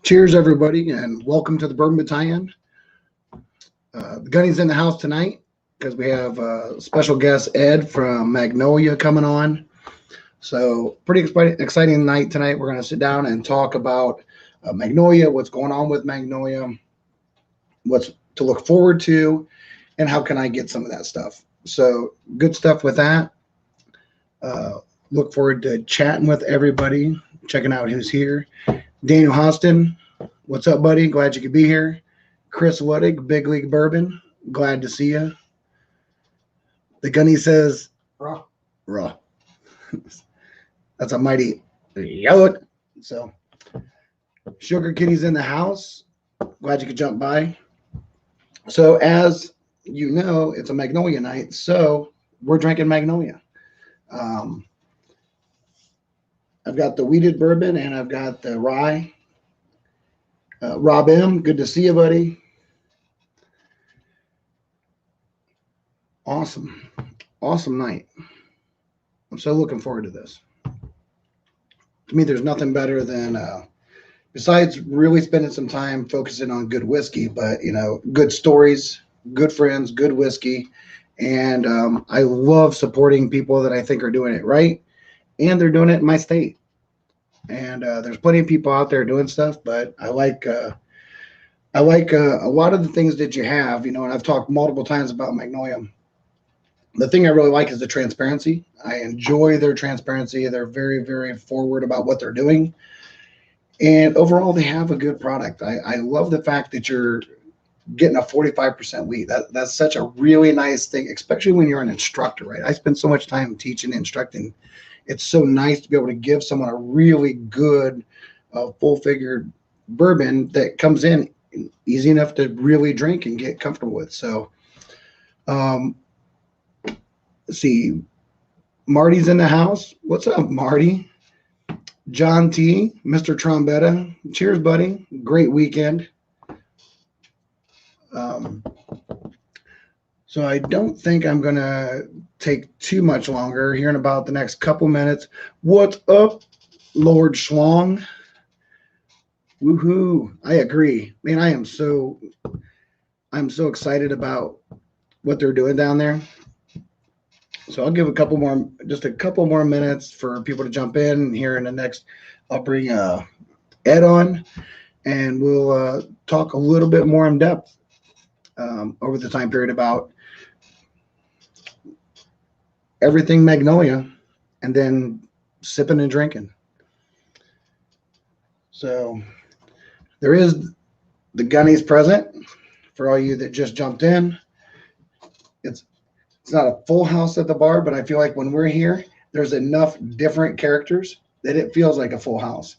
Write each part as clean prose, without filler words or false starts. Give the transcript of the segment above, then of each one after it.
Cheers, everybody, and welcome to the Bourbon Battalion. The Gunny's in the house tonight because we have special guest Ed from Magnolia coming on. So, pretty exciting night tonight. We're going to sit down and talk about Magnolia, what's going on with Magnolia, what's to look forward to, and how can I get some of that stuff. So, good stuff with that. Look forward to chatting with everybody, checking out who's here. Daniel Hostin, what's up, buddy? Glad you could be here. Chris Wuttig, Big League Bourbon, glad to see you. The Gunny says, raw. Raw. That's a mighty yellow. So, Sugar Kitty's in the house. Glad you could jump by. So, as you know, it's a Magnolia night, so we're drinking Magnolia. I've got the wheated bourbon and I've got the rye. Rob M., good to see you, buddy. Awesome night. I'm so looking forward to this. To me, there's nothing better than, besides really spending some time focusing on good whiskey, but, good stories, good friends, good whiskey. And I love supporting people that I think are doing it right. And they're doing it in my state. And there's plenty of people out there doing stuff, but I like a lot of the things that you have, and I've talked multiple times about Magnolia. The thing I really like is the transparency. I enjoy their transparency. They're very, very forward about what they're doing. And overall, they have a good product. I love the fact that you're getting a 45% wheat. That's such a really nice thing, especially when you're an instructor, right? I spend so much time teaching and instructing. It's so nice to be able to give someone a really good full-figured bourbon that comes in easy enough to really drink and get comfortable with. So, let's see. Marty's in the house. What's up, Marty? John T., Mr. Trombetta. Cheers, buddy. Great weekend. So I don't think I'm going to take too much longer here in about the next couple minutes. What's up, Lord Schlong? Woohoo. I agree. Man, I'm so excited about what they're doing down there. So I'll give just a couple more minutes for people to jump in here in the next. I'll bring Ed on and we'll talk a little bit more in depth over the time period about everything Magnolia, and then sipping and drinking. So there is the Gunnies present for all you that just jumped in. It's not a full house at the bar, but I feel like when we're here, there's enough different characters that it feels like a full house.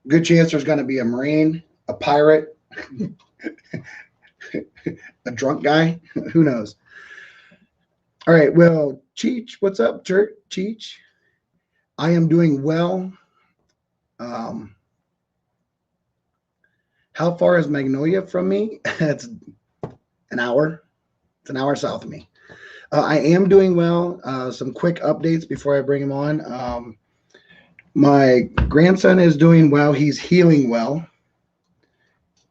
Good chance there's going to be a Marine, a pirate, a drunk guy. Who knows? All right. Well, Cheech, what's up, Cheech? I am doing well. How far is Magnolia from me? It's an hour. It's an hour south of me. I am doing well. Some quick updates before I bring him on. My grandson is doing well. He's healing well.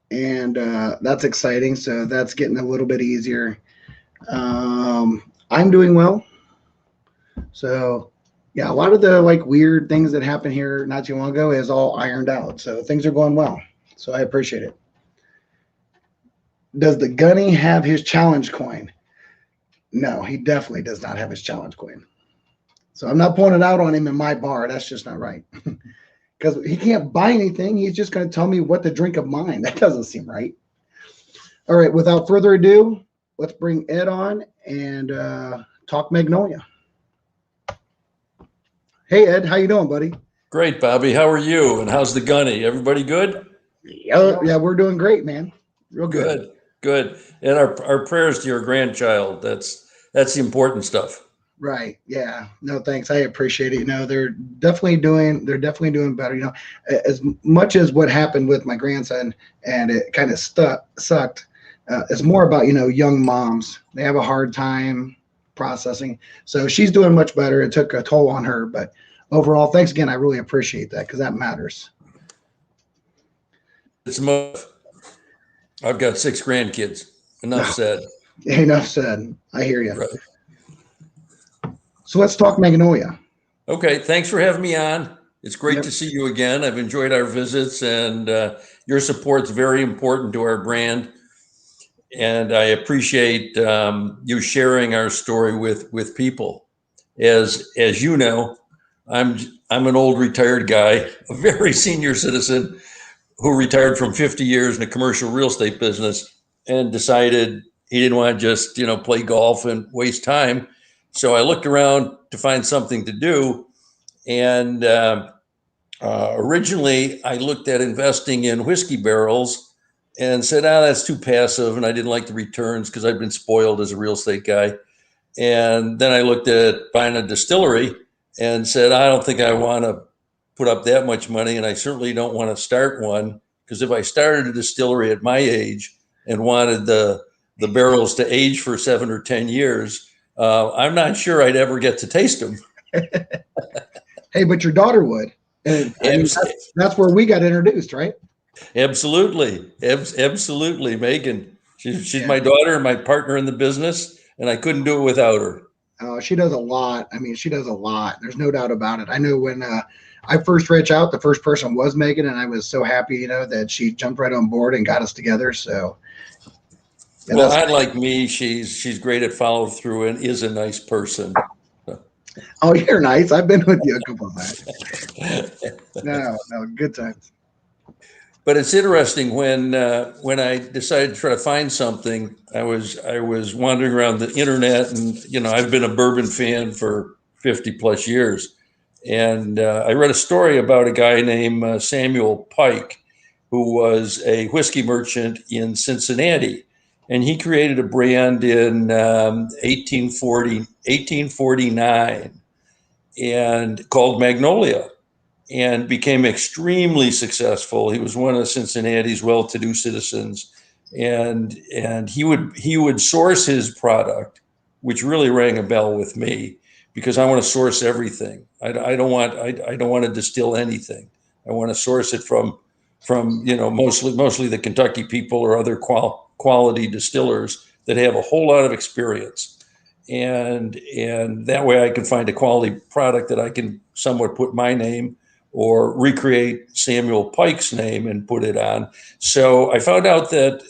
And that's exciting. So that's getting a little bit easier. I'm doing well. So, yeah, a lot of the weird things that happened here not too long ago is all ironed out. So things are going well. So I appreciate it. Does the Gunny have his challenge coin? No, he definitely does not have his challenge coin. So I'm not pulling it out on him in my bar. That's just not right. Because he can't buy anything. He's just going to tell me what to drink of mine. That doesn't seem right. All right, without further ado, let's bring Ed on and talk Magnolia. Hey, Ed, how you doing, buddy? Great, Bobby. How are you? And how's the Gunny? Everybody good? Yeah, we're doing great, man. Real good. Good. And our prayers to your grandchild. That's the important stuff. Right. Yeah. No, thanks. I appreciate it. They're definitely doing better. As much as what happened with my grandson and it kind of sucked. It's more about, young moms. They have a hard time processing. So she's doing much better. It took a toll on her, but overall, thanks again. I really appreciate that because that matters. It's I've got 6 grandkids. Enough said. Enough said. I hear you. Right. So let's talk Magnolia. Okay. Thanks for having me on. It's great Yep. to see you again. I've enjoyed our visits, and your support's very important to our brand. And I appreciate you sharing our story with people. As you know, I'm an old retired guy, a very senior citizen who retired from 50 years in the commercial real estate business and decided he didn't want to just play golf and waste time. So I looked around to find something to do, and originally I looked at investing in whiskey barrels and said, that's too passive. And I didn't like the returns because I'd been spoiled as a real estate guy. And then I looked at buying a distillery and said, I don't think I want to put up that much money. And I certainly don't want to start one, because if I started a distillery at my age and wanted the barrels to age for 7 or 10 years, I'm not sure I'd ever get to taste them. Hey, but your daughter would. And I mean, that's where we got introduced, right? Absolutely. Absolutely. Megan, she's my daughter and my partner in the business, and I couldn't do it without her. She does a lot. I mean, she does a lot. There's no doubt about it. I know when I first reached out, the first person was Megan, and I was so happy, that she jumped right on board and got us together. So, yeah, well, unlike me, she's great at follow through and is a nice person. Oh, you're nice. I've been with you a couple of times. No, good times. But it's interesting when I decided to try to find something. I was wandering around the internet, and I've been a bourbon fan for 50 plus years, and I read a story about a guy named Samuel Pike, who was a whiskey merchant in Cincinnati, and he created a brand in 1849, and called Magnolia, and became extremely successful. He was one of Cincinnati's well-to-do citizens, and he would source his product, which really rang a bell with me, because I want to source everything. I don't want to distill anything. I want to source it from mostly the Kentucky people or other quality distillers that have a whole lot of experience, and that way I can find a quality product that I can somewhat put my name or recreate Samuel Pike's name and put it on. So I found out that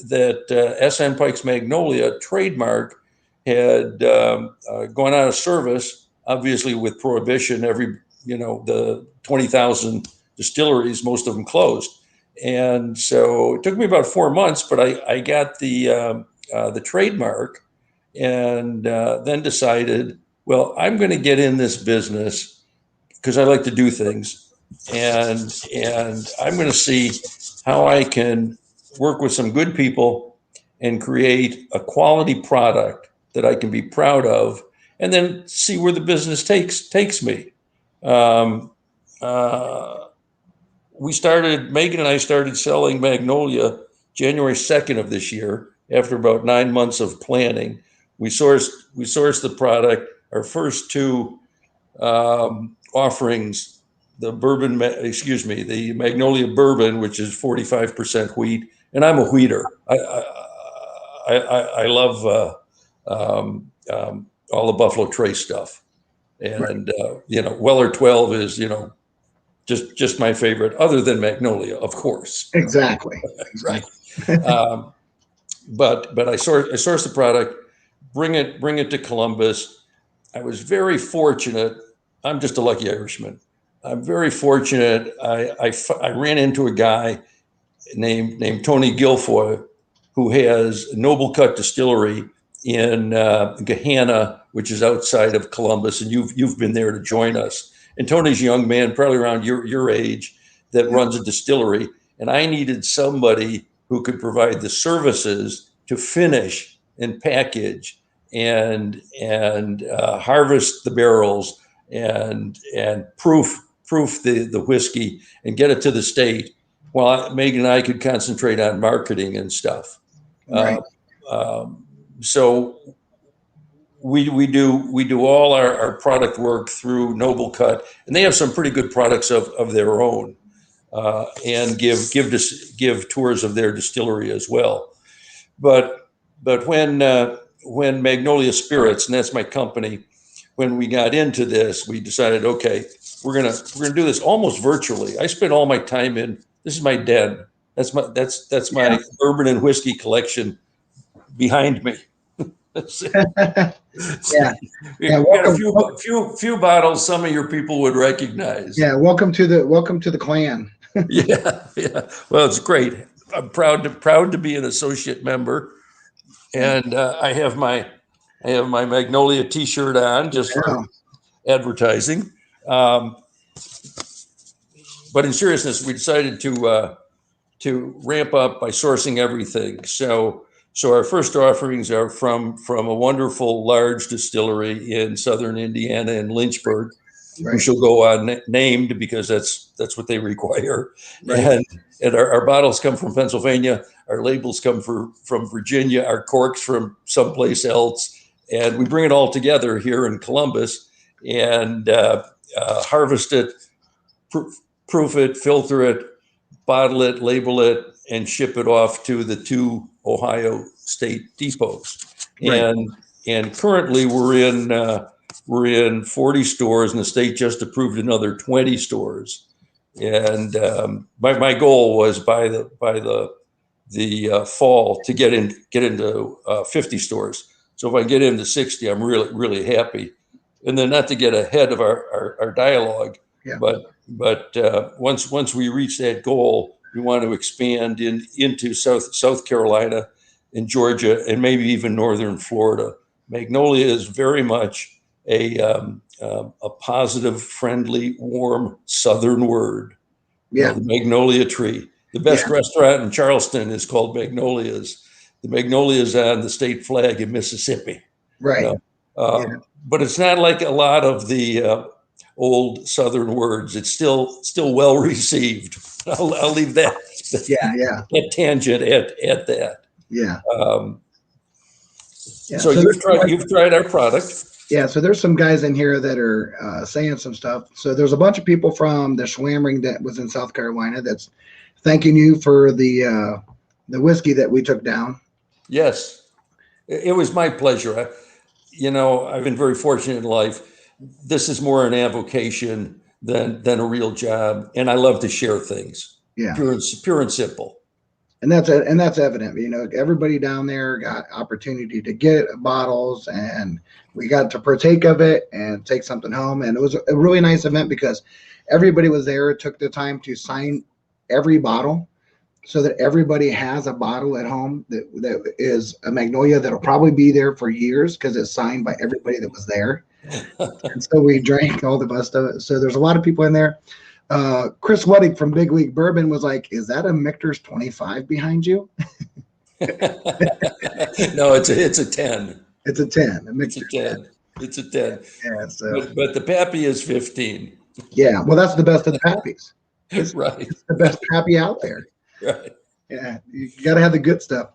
SN Pike's Magnolia trademark had gone out of service, obviously with prohibition. The 20,000 distilleries, most of them closed. And so it took me about 4 months, but I got the trademark, and then decided, well, I'm going to get in this business because I like to do things. And I'm going to see how I can work with some good people and create a quality product that I can be proud of, and then see where the business takes me. Megan and I started selling Magnolia January 2nd of this year, after about 9 months of planning. We sourced the product. Our first 2 offerings, the Magnolia bourbon, which is 45% wheat, and I'm a wheater. I love all the Buffalo Trace stuff, and Weller 12 is just my favorite, other than Magnolia, of course. Exactly. Right. But I source the product, bring it to Columbus. I was very fortunate. I'm just a lucky Irishman. I'm very fortunate. I ran into a guy named Tony Guilfoyle, who has Noble Cut Distillery in Gahanna, which is outside of Columbus, and you've been there to join us. And Tony's a young man, probably around your age, that runs a distillery, and I needed somebody who could provide the services to finish and package and harvest the barrels and proof the whiskey and get it to the state, while Megan and I could concentrate on marketing and stuff. Right. So we do all our product work through Noble Cut, and they have some pretty good products of their own. and give tours of their distillery as well. But when Magnolia Spirits, and that's my company, when we got into this, we decided, okay, we're gonna do this almost virtually. I spent all my time in. This is my den. That's my bourbon and whiskey collection behind me. Yeah. We got a few bottles some of your people would recognize. Yeah, welcome to the clan. Yeah. Well, it's great. I'm proud to be an associate member, and I have my Magnolia T-shirt on just for advertising. But in seriousness, we decided to ramp up by sourcing everything. So our first offerings are from a wonderful large distillery in southern Indiana in Lynchburg, who shall go unnamed because that's what they require. Right. And our bottles come from Pennsylvania. Our labels come from Virginia. Our corks from someplace else. And we bring it all together here in Columbus and harvest it, proof it, filter it, bottle it, label it, and ship it off to the 2 Ohio state depots. Right. And currently we're in 40 stores, and the state just approved another 20 stores. And my goal was by the fall to get into 50 stores. So if I get into 60, I'm really happy. And then not to get ahead of our dialogue, but once we reach that goal, we want to expand into South Carolina and Georgia and maybe even northern Florida. Magnolia is very much a positive, friendly, warm southern word. Yeah, the magnolia tree. The best restaurant in Charleston is called Magnolia's. The Magnolia's on the state flag in Mississippi. Right. But it's not like a lot of the old southern words. It's still well received. I'll leave that. That tangent at that. Yeah. So you've tried our product. Yeah, so there's some guys in here that are saying some stuff. So there's a bunch of people from the Schwammering that was in South Carolina that's thanking you for the whiskey that we took down. Yes, it was my pleasure. I've been very fortunate in life. This is more an avocation than a real job, and I love to share things. Yeah, pure and simple. And that's evident. Everybody down there got opportunity to get bottles, and we got to partake of it and take something home. And it was a really nice event because everybody was there, took the time to sign every bottle so that everybody has a bottle at home that is a Magnolia that'll probably be there for years because it's signed by everybody that was there. And so we drank all the best of it. So there's a lot of people in there. Chris Ludwig from Big League Bourbon was like, "Is that a Michter's 25 behind you?" No, it's a 10. It's a 10. It's a 10. It's a 10. Yeah. So, but the Pappy is 15. Yeah. Well, that's the best of the Pappies. Right. It's the best Pappy out there. Right. Yeah. You got to have the good stuff.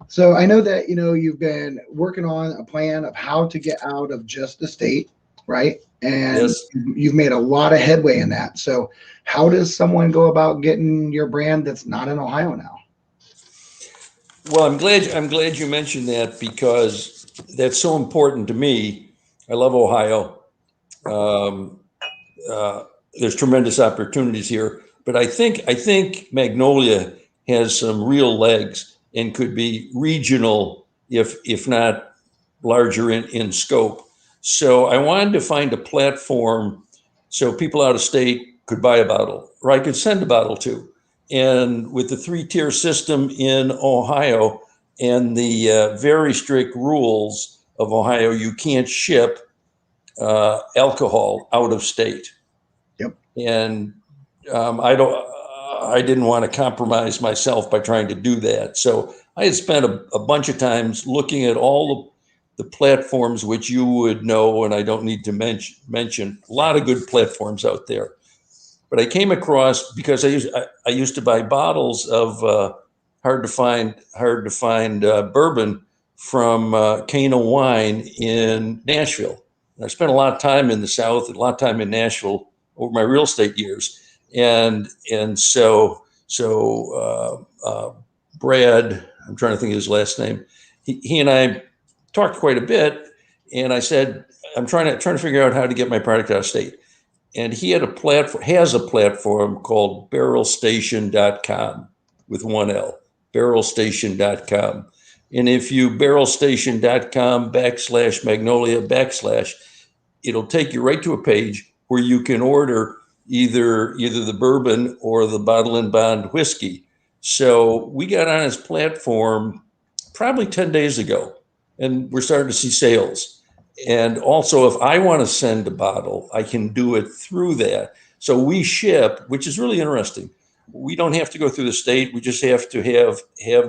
So I know that you've been working on a plan of how to get out of just the state, right? And you've made a lot of headway in that. So how does someone go about getting your brand that's not in Ohio now? Well, I'm glad you mentioned that because that's so important to me. I love Ohio. There's tremendous opportunities here, but I think Magnolia has some real legs and could be regional, if not larger in scope. So I wanted to find a platform so people out of state could buy a bottle, or I could send a bottle to. And with the 3-tier system in Ohio and the very strict rules of Ohio, you can't ship alcohol out of state. Yep. And I didn't want to compromise myself by trying to do that. So I had spent a bunch of times looking at all the platforms which you would know, and I don't need to mention a lot of good platforms out there. But I came across, because I used to buy bottles of hard to find bourbon from Cana Wine in Nashville. And I spent a lot of time in the South and a lot of time in Nashville over my real estate years. and Brad, I'm trying to think of his last name. He and I talked quite a bit, and I said, I'm trying to figure out how to get my product out of state. And he has a platform called barrelstation.com with one L, barrelstation.com. And if you barrelstation.com /Magnolia /, it'll take you right to a page where you can order either the bourbon or the bottle and bond whiskey. So we got on his platform probably 10 days ago, and we're starting to see sales. And also, if I want to send a bottle, I can do it through that. So we ship, which is really interesting. We don't have to go through the state. We just have to have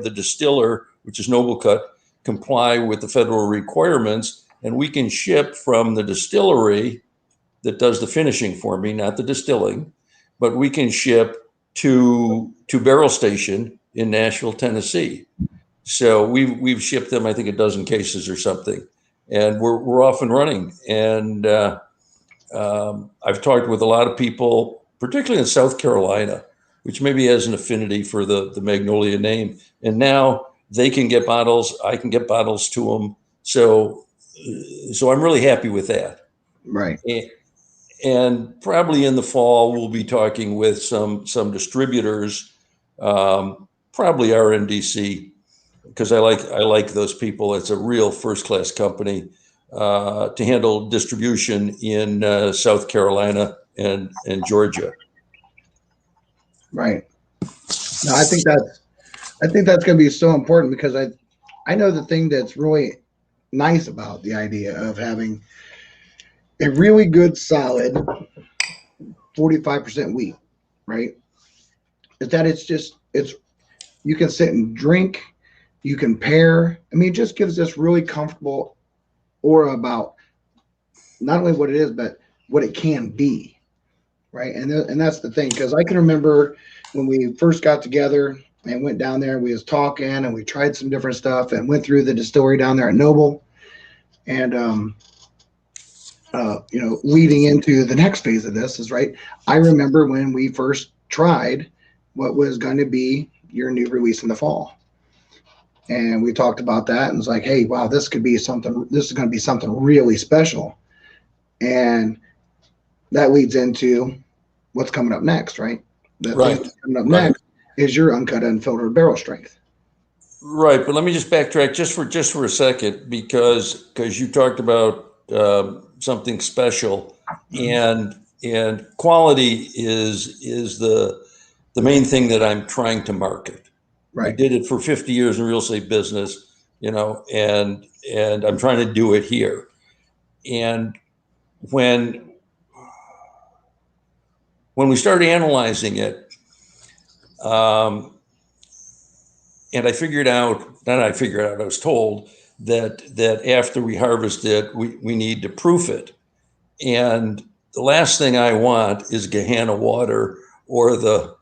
the distiller, which is Noble Cut, comply with the federal requirements, and we can ship from the distillery that does the finishing for me, not the distilling, but we can ship to Barrel Station in Nashville, Tennessee. So we've shipped them, I think, a dozen cases or something, and we're off and running. And I've talked with a lot of people, particularly in South Carolina, which maybe has an affinity for the Magnolia name. And now they can get bottles. I can get bottles to them. So I'm really happy with that. Right. And probably in the fall, we'll be talking with some distributors, probably RNDC, because I like those people. It's a real first-class company to handle distribution in South Carolina and Georgia. Right. No, I think that's going to be so important, because I know the thing that's really nice about the idea of having a really good solid 45% wheat, right, is that it's you can sit and drink, you can pair. I mean, it just gives this really comfortable aura about not only what it is, but what it can be, right? And that's the thing, because I can remember when we first got together and went down there, we was talking and we tried some different stuff and went through the distillery down there at Noble, and leading into the next phase of this is, right, I remember when we first tried what was going to be your new release in the fall. And we talked about that and it's like, hey, wow, this is going to be something really special. And that leads into what's coming up next, right? Right. Coming up next is your uncut unfiltered barrel strength. Right. But let me just backtrack just for a second, because you talked about something special, and quality is the main thing that I'm trying to market. Right. I did it for 50 years in real estate business, and I'm trying to do it here. And when we started analyzing it, and I was told that after we harvest it, we need to proof it. And the last thing I want is Gehenna water or the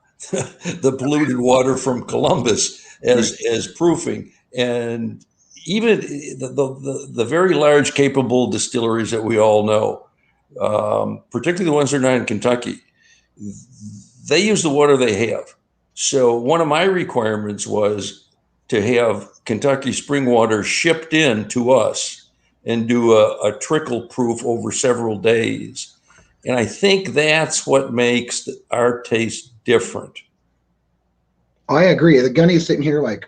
polluted water from Columbus as proofing. And even the very large, capable distilleries that we all know, particularly the ones that are not in Kentucky, they use the water they have. So one of my requirements was to have Kentucky spring water shipped in to us and do a trickle proof over several days. And I think that's what makes our taste different. I agree. The Gunny's sitting here like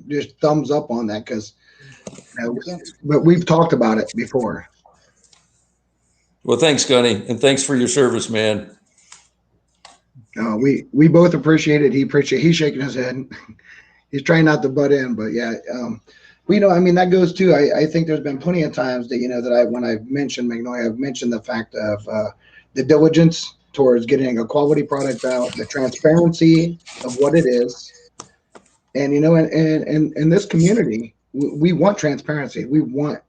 just thumbs up on that, because but we've talked about it before. Well, thanks, Gunny, and thanks for your service, man. We both appreciate it. He's shaking his head. He's trying not to butt in, but yeah. I mean, that goes to, I think there's been plenty of times that when I've mentioned Magnolia, I've mentioned the fact of the diligence towards getting a quality product out, the transparency of what it is. And, in this community, we want transparency. We want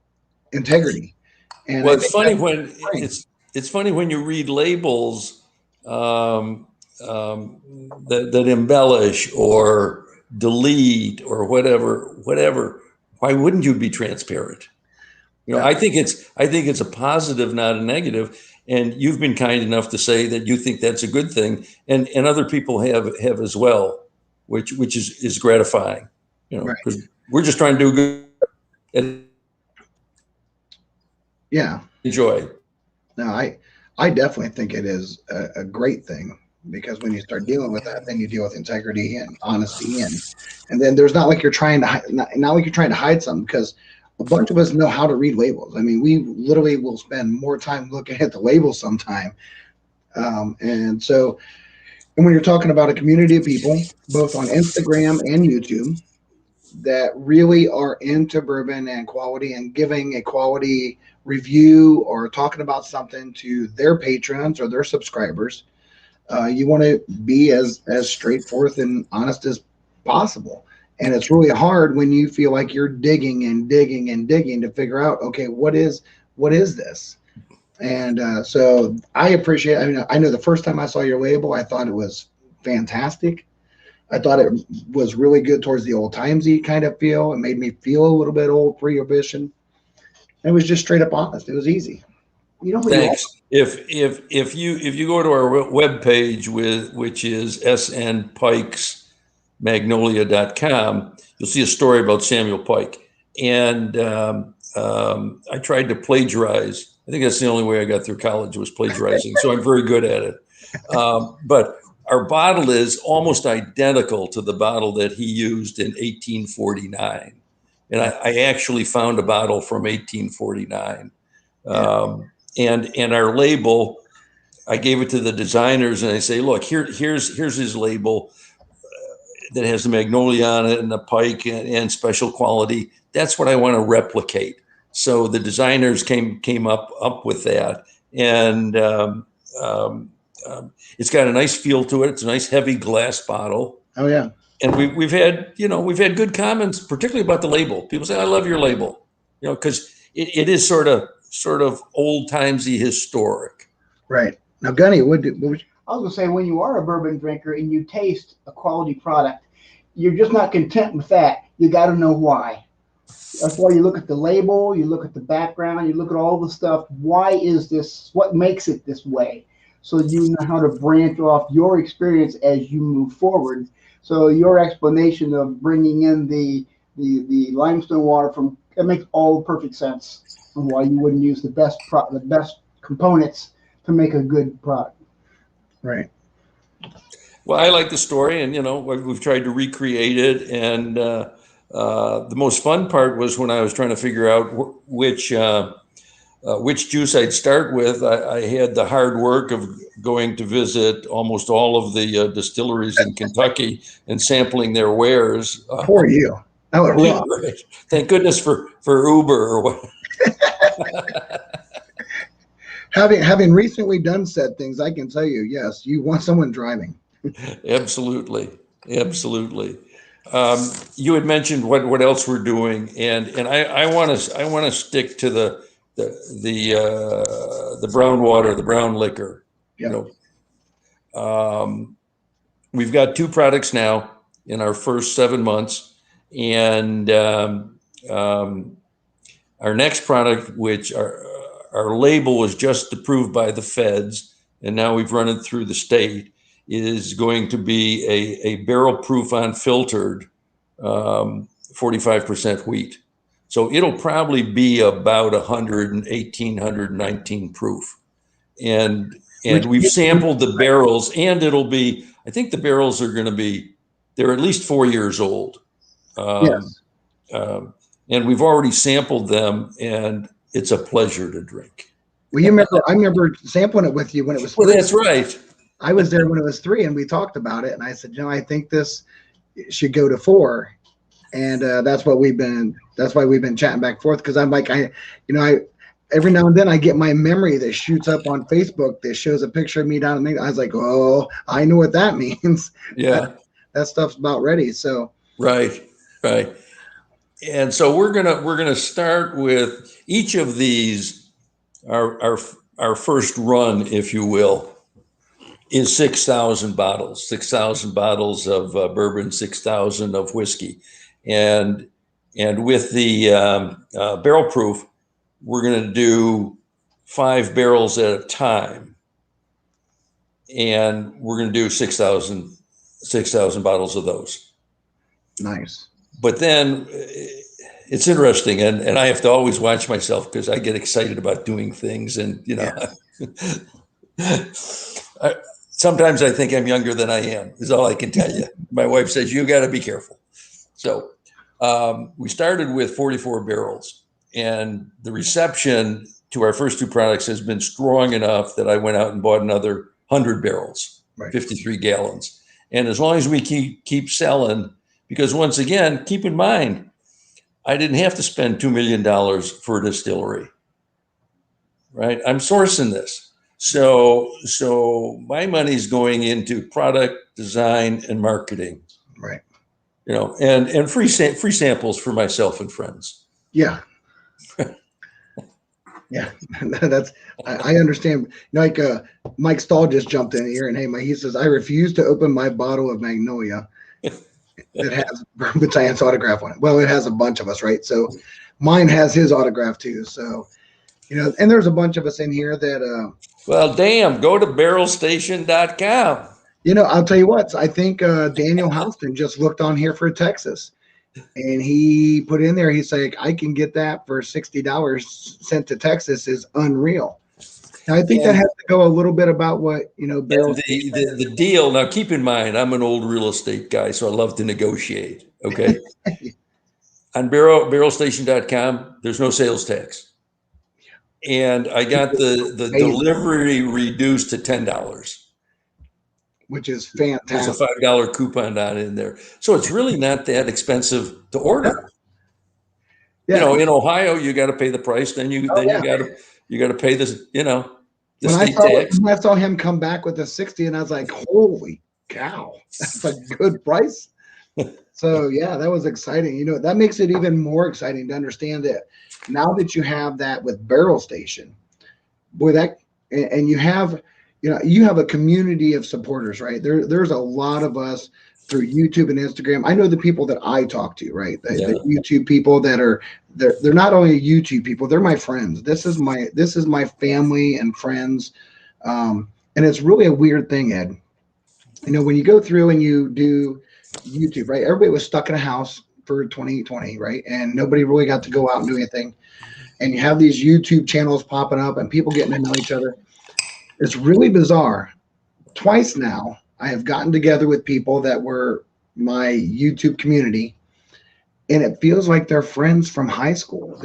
integrity. And well, it's funny when you read labels that embellish or delete or whatever. Why wouldn't you be transparent? I think it's a positive, not a negative. and you've been kind enough to say that you think that's a good thing, and other people have as well, which is gratifying, Right. because we're just trying to do good and Yeah. enjoy. No, I definitely think it is a great thing, because when you start dealing with that, then you deal with integrity and honesty, and then there's not like you're trying to not like you're trying to hide something, because a bunch of us know how to read labels. I mean, we literally will spend more time looking at the labels sometime. And so, and when you're talking about a community of people, both on Instagram and YouTube, that really are into bourbon and quality and giving a quality review or talking about something to their patrons or their subscribers, you want to be as straightforward and honest as possible. And it's really hard when you feel like you're digging and digging and digging to figure out, okay, what is this? And so I appreciate. I mean, I know the first time I saw your label, I thought it was fantastic. I thought it was really good towards the old timesy kind of feel. It made me feel a little bit old prohibition. It was just straight up honest. It was easy. You know who you are? Thanks. If you go to our webpage, which is snpikesmagnolia.com, you'll see a story about Samuel Pike. And I tried to plagiarize. I think that's the only way I got through college, was plagiarizing. So I'm very good at it. But our bottle is almost identical to the bottle that he used in 1849. And I actually found a bottle from 1849. And our label, I gave it to the designers, and I say, look, here's his label that has the Magnolia on it and the Pike and special quality. That's what I want to replicate. So the designers came up with that, and it's got a nice feel to it. It's a nice heavy glass bottle. Oh yeah. And we've had good comments, particularly about the label. People say, I love your label, because it is sort of old timesy historic. Right. Now, Gunny, what would you? I was gonna say, when you are a bourbon drinker and you taste a quality product, you're just not content with that. You got to know why. That's why you look at the label, you look at the background, you look at all the stuff. Why is this? What makes it this way? So you know how to branch off your experience as you move forward. So your explanation of bringing in the limestone water it makes all perfect sense, and why you wouldn't use the best components to make a good product. Right. Well, I like the story, and we've tried to recreate it. And the most fun part was when I was trying to figure out which juice I'd start with. I had the hard work of going to visit almost all of the distilleries in Kentucky and sampling their wares. Poor you. That was rough. Right. Thank goodness for Uber or what. Having recently done said things, I can tell you, yes, you want someone driving. Absolutely. You had mentioned what else we're doing, and I want to stick to the brown water, the brown liquor. Yeah. We've got 2 products now in our first 7 months, and our next product, which our label was just approved by the feds, and now we've run it through the state, is going to be a barrel proof unfiltered 45% wheat. So it'll probably be about 118, 119 proof. And we've sampled the barrels, and I think the barrels are going to be, they're at least 4 years old. Yes. And we've already sampled them, and it's a pleasure to drink. Well, I remember sampling it with you when it was 3. Well, that's right. I was there when it was 3, and we talked about it, and I said, I think this should go to 4. And that's why we've been chatting back and forth, because I'm like, I every now and then I get my memory that shoots up on Facebook that shows a picture of me down in I was like, oh, I know what that means. Yeah. That stuff's about ready. So right. And so we're gonna start with each of these. Our first run, if you will, is 6,000 bottles. 6,000 bottles of bourbon, 6,000 of whiskey, and with the barrel proof, we're gonna do 5 barrels at a time. And we're going to do 6,000 bottles of those. Nice. But then it's interesting, and I have to always watch myself because I get excited about doing things, and sometimes I think I'm younger than I am, is all I can tell you. My wife says, you got to be careful. So we started with 44 barrels, and the reception to our first 2 products has been strong enough that I went out and bought another 100 barrels, right. 53 gallons. And as long as we keep selling, because once again, keep in mind, I didn't have to spend $2 million for a distillery, right? I'm sourcing this. So my money's going into product design and marketing, right? And free samples for myself and friends. Yeah. Yeah, I understand. Like Mike Stahl just jumped in here, and he says, I refuse to open my bottle of Magnolia that has Bourbon Science autograph on it. Well, it has a bunch of us, right? So mine has his autograph too. So, and there's a bunch of us in here that. Well, damn, go to barrelstation.com. I'll tell you what, I think Daniel Houston just looked on here for Texas. And he put in there, he's like, I can get that for $60 sent to Texas is unreal. Now, I think that has to go a little bit about what, Barrel. The deal. Now, keep in mind, I'm an old real estate guy, so I love to negotiate. Okay. On barrelstation.com, there's no sales tax. And I got the delivery reduced to $10. Which is fantastic. There's a $5 coupon on in there. So it's really not that expensive to order. Yeah. In Ohio, you got to pay the price. Then you got to pay this, the state tax. When I saw him come back with the 60, and I was like, holy cow, that's a good price. So yeah, that was exciting. That makes it even more exciting to understand that now that you have that with Barrel Station, and you have a community of supporters, right? There's a lot of us through YouTube and Instagram. I know the people that I talk to, right? The YouTube people they're not only YouTube people, they're my friends. This is my family and friends. And it's really a weird thing, Ed. When you go through and you do YouTube, right? Everybody was stuck in a house for 2020, right? And nobody really got to go out and do anything. And you have these YouTube channels popping up and people getting to know each other. It's really bizarre. Twice now, I have gotten together with people that were my YouTube community, and it feels like they're friends from high school.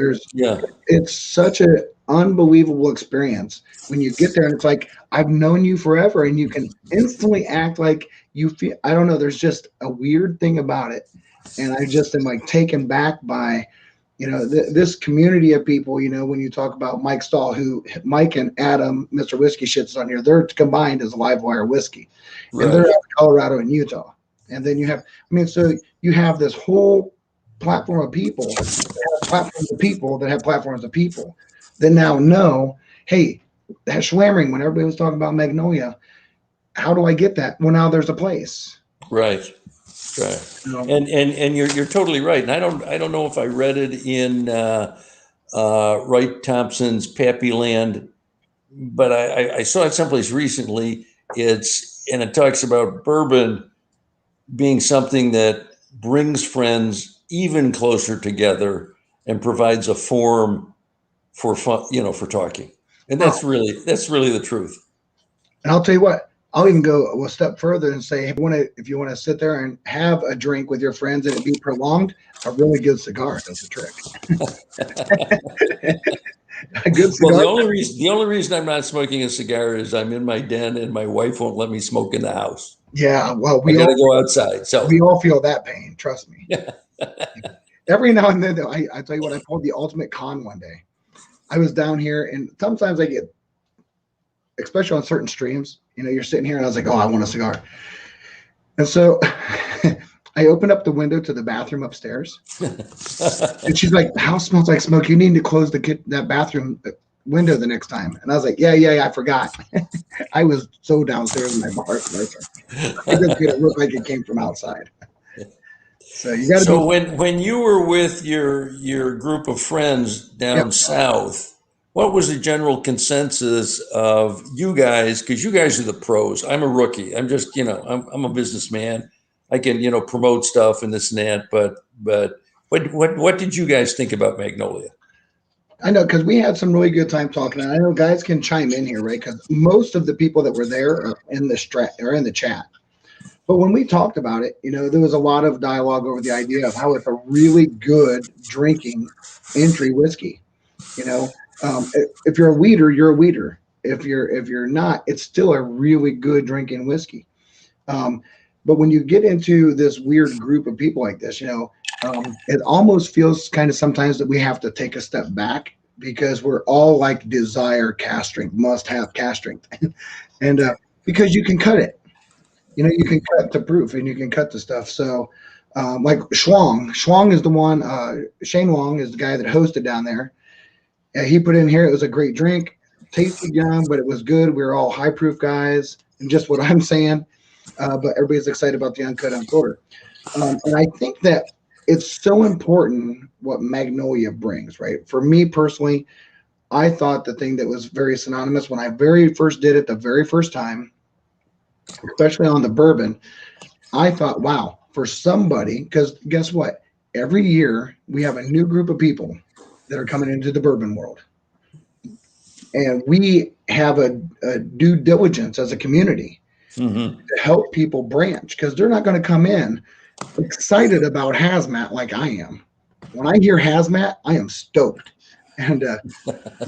It's such an unbelievable experience when you get there, and it's like, I've known you forever, and you can instantly act like you feel, I don't know, there's just a weird thing about it. And I just am like taken back by, this community of people, when you talk about Mike Stahl, who Mike and Adam, Mr. Whiskey Shits on here, they're combined as Livewire Whiskey. Right. And they're out of Colorado and Utah. And then you have, so you have this whole platform of people that have platforms of people that now know, hey, that Schlammering, when everybody was talking about Magnolia, how do I get that? Well, now there's a place. Right. And you're totally right. And I don't know if I read it in Wright Thompson's Pappy Land, but I saw it someplace recently. It talks about bourbon being something that brings friends even closer together and provides a forum for fun, for talking. And that's really the truth. And I'll tell you what, I'll even go a step further and say, if you want to sit there and have a drink with your friends and it be prolonged, a really good cigar does the trick. A good cigar. Well, the only reason I'm not smoking a cigar is I'm in my den and my wife won't let me smoke in the house. Yeah, well, we gotta go outside. So we all feel that pain. Trust me. Every now and then, I tell you what, I pulled the ultimate con one day. I was down here, and sometimes I get, especially on certain streams, you're sitting here and I was like, oh, I want a cigar. And so I opened up the window to the bathroom upstairs. And she's like, the house smells like smoke. You need to close that bathroom window the next time. And I was like, yeah, I forgot. I was so downstairs in my bar. I just made it look like it came from outside. So you got to. When you were with your group of friends down south, What was the general consensus of you guys? Because you guys are the pros. I'm a rookie. I'm just, I'm a businessman. I can, promote stuff and this and that. But what did you guys think about Magnolia? I know because we had some really good time talking, and I know guys can chime in here, right? Because most of the people that were there are in the chat. But when we talked about it, there was a lot of dialogue over the idea of how it's a really good drinking entry whiskey. If you're a weeder, you're a weeder. If you're not, it's still a really good drinking whiskey. But when you get into this weird group of people like this, it almost feels kind of sometimes that we have to take a step back because we're all like desire cask strength, must have cask strength, and because you can cut it. You can cut the proof and you can cut the stuff. So, like Schwang is the one. Shane Wong is the guy that hosted down there. He put in here. It was a great drink, tasted young, but it was good. We were all high proof guys, and just what I'm saying. But everybody's excited about the uncut unfiltered. And I think that it's so important what Magnolia brings, right? For me personally, I thought the thing that was very synonymous when I very first did it the very first time, especially on the bourbon, I thought, wow, for somebody, because guess what? Every year we have a new group of people that are coming into the bourbon world. And we have a due diligence as a community to help people branch because they're not going to come in excited about hazmat like I am. When I hear hazmat, I am stoked. And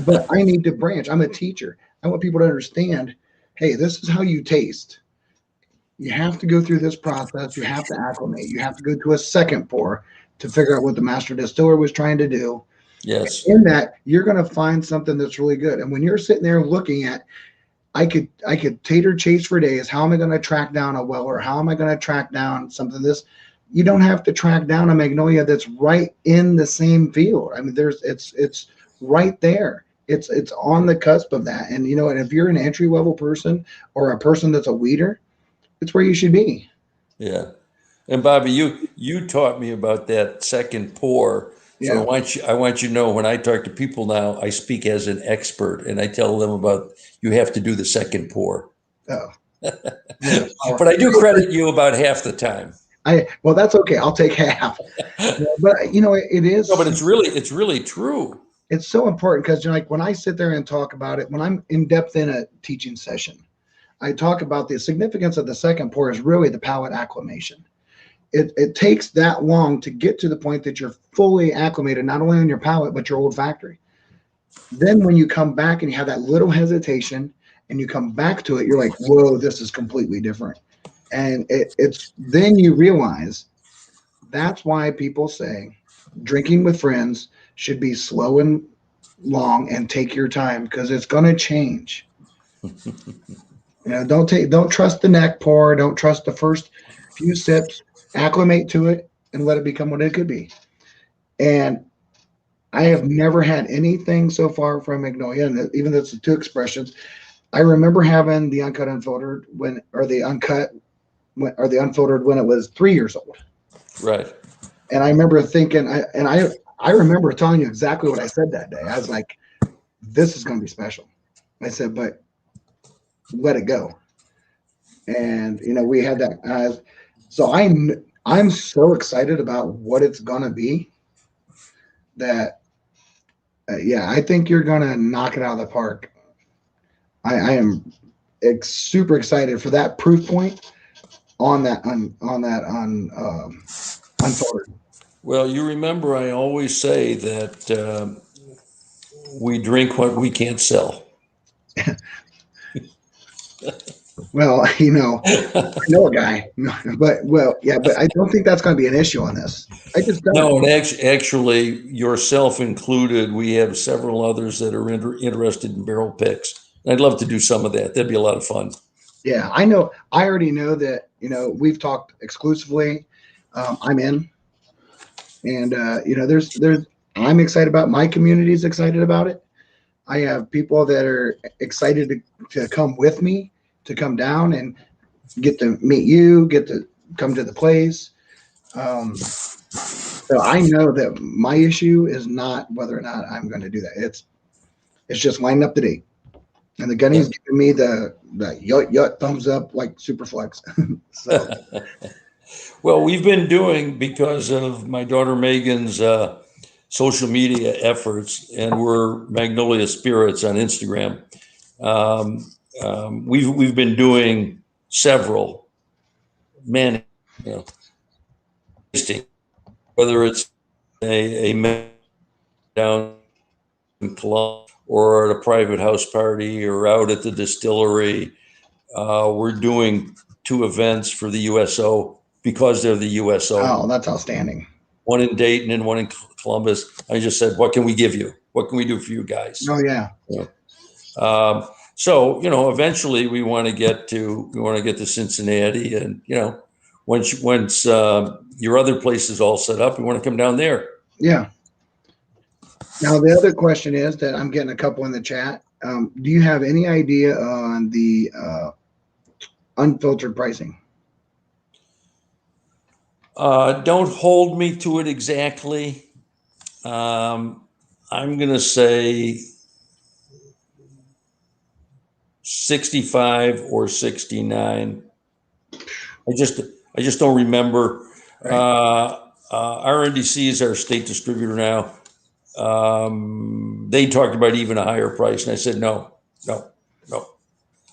but I need to branch. I'm a teacher. I want people to understand, hey, this is how you taste. You have to go through this process. You have to acclimate. You have to go to a second pour to figure out what the master distiller was trying to do. Yes. In that, you're going to find something that's really good. And when you're sitting there looking at, I could tater chase for days. How am I going to track down a Weller? How am I going to track down something this? You don't have to track down a Magnolia that's right in the same field. I mean, it's right there. It's on the cusp of that. And and if you're an entry level person or a person that's a weeder, it's where you should be. Yeah. And Bobby, you taught me about that second pour. So Yeah. I want you to know when I talk to people now, I speak as an expert and I tell them about you have to do the second pour. Oh. But I do credit you about half the time. Well, that's okay. I'll take half. But it is. No, but it's really true. It's so important because like when I sit there and talk about it, when I'm in depth in a teaching session, I talk about the significance of the second pour is really the palate acclimation. It takes that long to get to the point that you're fully acclimated, not only on your palate, but your olfactory. Then when you come back and you have that little hesitation and you come back to it, you're like, whoa, this is completely different. And it's then you realize that's why people say drinking with friends should be slow and long and take your time because it's going to change. Don't trust the neck pour. Don't trust the first few sips. Acclimate to it and let it become what it could be. And I have never had anything so far from Magnolia, and even though it's the two expressions, I remember having the uncut unfiltered the unfiltered when it was 3 years old. Right. And I remember thinking, I remember telling you exactly what I said that day. I was like, this is going to be special. I said, but let it go. And, we had that. So I'm so excited about what it's going to be that, I think you're going to knock it out of the park. I am super excited for that proof point on that unfiltered. Well, you remember I always say that we drink what we can't sell. Well, I know a guy, but I don't think that's going to be an issue on this. I just don't. No, and actually, yourself included, we have several others that are interested in barrel picks. I'd love to do some of that. That'd be a lot of fun. Yeah, I know. I already know that. We've talked exclusively. I'm in, and there's. I'm excited about. My community's excited about it. I have people that are excited to come with me, to come down and get to meet you, get to come to the place. So I know that my issue is not whether or not I'm going to do that. It's just lining up the date. And the Gunny's giving me the yut thumbs up like Superflex. So Well, we've been doing, because of my daughter Megan's social media efforts, and we're Magnolia Spirits on Instagram. We've been doing several, many, tasting, whether it's a down in Columbus or at a private house party or out at the distillery. We're doing 2 events for the USO because they're the USO. oh, that's outstanding. One in Dayton and one in Columbus. I just said, what can we give you? What can we do for you guys? Oh yeah. So, eventually we want to get to Cincinnati, and, once your other place is all set up, we want to come down there. Yeah. Now the other question is that I'm getting a couple in the chat. Do you have any idea on the unfiltered pricing? Don't hold me to it exactly. I'm going to say 65 or 69. I just don't remember. Right. RNDC is our state distributor now. They talked about even a higher price, and I said no.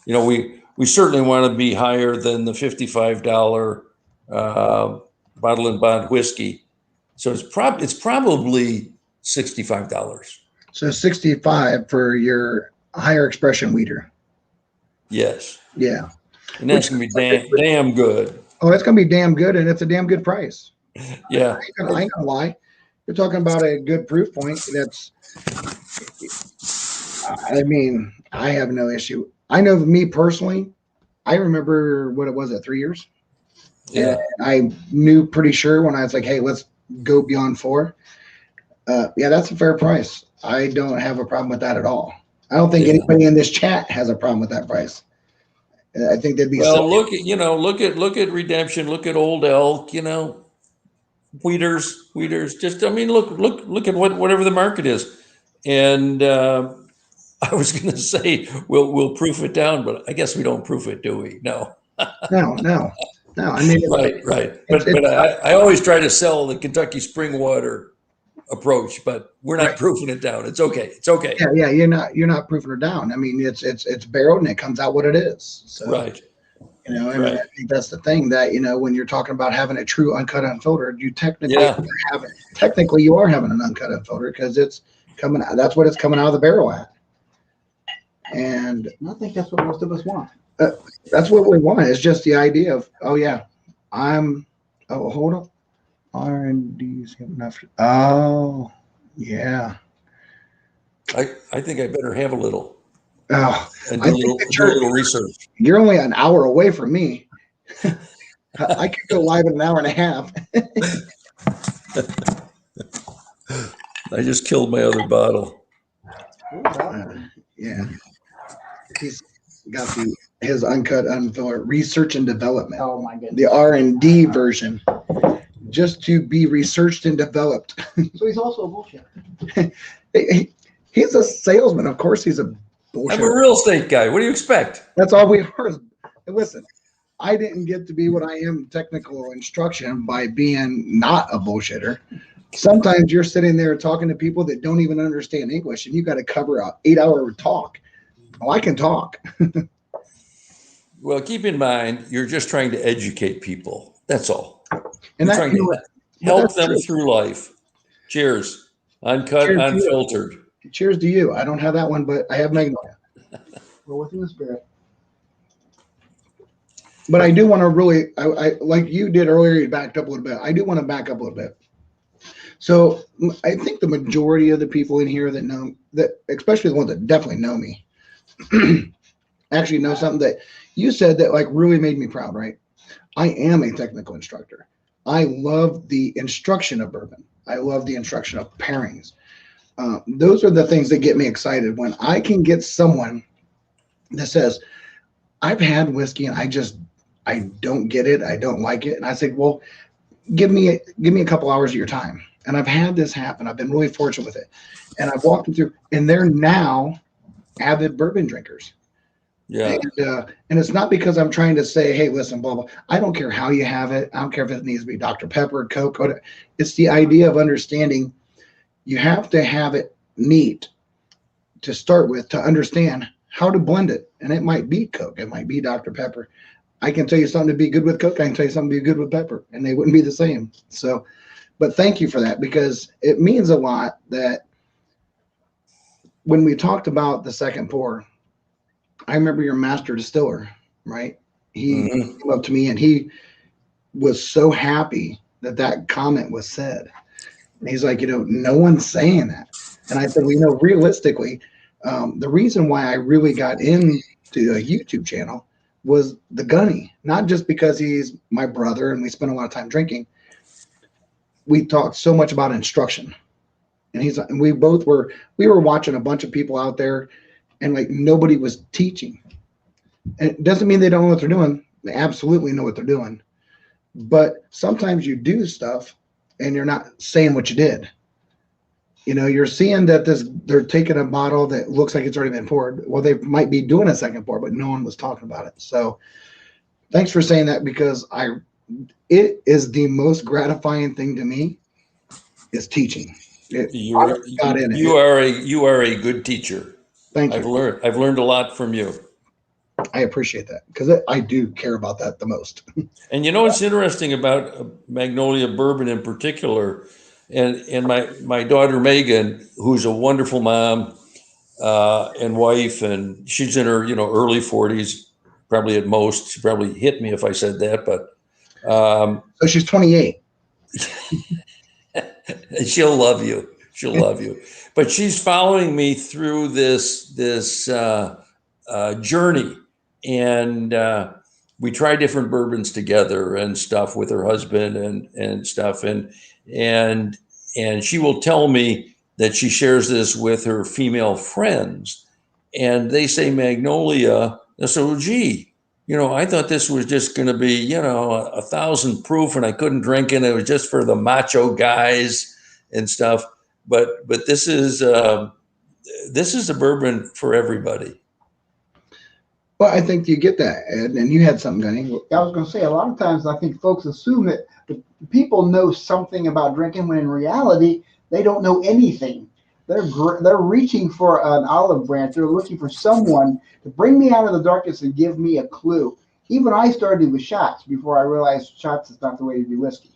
We certainly want to be higher than the $55 bottle and bond whiskey. So it's probably $65. So 65 for your higher expression weeder. Yes. Yeah. And that's going to be damn good. Oh, it's going to be damn good, and it's a damn good price. Yeah. I ain't gonna lie. You're talking about a good proof point. I have no issue. I know me personally, I remember what it was at 3 years. Yeah. And I knew pretty sure when I was like, hey, let's go beyond 4. Yeah, that's a fair price. I don't have a problem with that at all. I don't think anybody in this chat has a problem with that price. I think they'd be look at Redemption, look at Old Elk, Weeders. Just look at whatever the market is. And I was going to say we'll proof it down, but I guess we don't proof it, do we? No. No. I mean, right. But I always try to sell the Kentucky spring water approach, but we're not proofing it down. It's okay. Yeah. You're not proofing it down. I mean, it's barreled and it comes out what it is. So, right. And I think that's the thing that, when you're talking about having a true uncut unfiltered, you technically you are having an uncut unfiltered because it's coming out. That's what it's coming out of the barrel at. And I think that's what most of us want. That's what we want. It's just the idea of, hold on. R&D's enough. Oh, yeah. I think I better have a little. Oh, and do a little research. You're only an hour away from me. I could go live in an hour and a half. I just killed my other bottle. Yeah. He's got his uncut unfiltered research and development. Oh my goodness. The R&D version. Just to be researched and developed. So he's also a bullshitter. He's a salesman. Of course he's a bullshitter. I'm a real estate guy. What do you expect? That's all we are. Listen, I didn't get to be what I am in technical instruction by being not a bullshitter. Sometimes you're sitting there talking to people that don't even understand English, and you got to cover an 8-hour talk. Oh, I can talk. Well, keep in mind, you're just trying to educate people. That's all. And you're trying to help them through life. Cheers. Uncut, Cheers unfiltered. Cheers to you. I don't have that one, but I have Magnolia. We're within the spirit. But I do want to really, I like you did earlier, you backed up a little bit. I do want to back up a little bit. So I think the majority of the people in here that know, that especially the ones that definitely know me, actually know something that you said that like really made me proud, right? I am a technical instructor. I love the instruction of bourbon. I love the instruction of pairings. Those are the things that get me excited when I can get someone that says, I've had whiskey and I don't get it. I don't like it. And I say, well, give me a couple hours of your time. And I've had this happen. I've been really fortunate with it. And I've walked them through, and they're now avid bourbon drinkers. Yeah. And it's not because I'm trying to say, hey, listen, blah, blah. I don't care how you have it. I don't care if it needs to be Dr. Pepper, Coke, whatever. It's the idea of understanding you have to have it neat to start with to understand how to blend it. And it might be Coke. It might be Dr. Pepper. I can tell you something to be good with Coke. I can tell you something to be good with pepper, and they wouldn't be the same. So, but thank you for that, because it means a lot that when we talked about the second pour, I remember your master distiller, right? He came up to me and he was so happy that that comment was said. And he's like, no one's saying that. And I said, well, realistically, the reason why I really got into a YouTube channel was the Gunny, not just because he's my brother and we spent a lot of time drinking. We talked so much about instruction, and we were watching a bunch of people out there, and like nobody was teaching. And it doesn't mean they don't know what they're doing. They absolutely know what they're doing. But sometimes you do stuff and you're not saying what you did. You're seeing that they're taking a bottle that looks like it's already been poured. Well, they might be doing a second pour, but no one was talking about it. So thanks for saying that, because it is the most gratifying thing to me is teaching. You are a good teacher. Thank you. I've learned a lot from you. I appreciate that, because I do care about that the most. And what's interesting about Magnolia Bourbon in particular, and my daughter Megan, who's a wonderful mom and wife, and she's in her early 40s, probably at most. She probably hit me if I said that, but so she's 28. She'll love you. She'll love you. But she's following me through this journey, and we try different bourbons together and stuff with her husband and stuff, and she will tell me that she shares this with her female friends, and they say Magnolia. So, gee, I thought this was just going to be 1,000 proof, and I couldn't drink it. It was just for the macho guys and stuff. But this is a bourbon for everybody. Well, I think you get that, Ed, and you had something, Gunny. I was going to say, a lot of times I think folks assume that the people know something about drinking, when in reality, they don't know anything. They're reaching for an olive branch. They're looking for someone to bring me out of the darkness and give me a clue. Even I started with shots before I realized shots is not the way to do whiskey.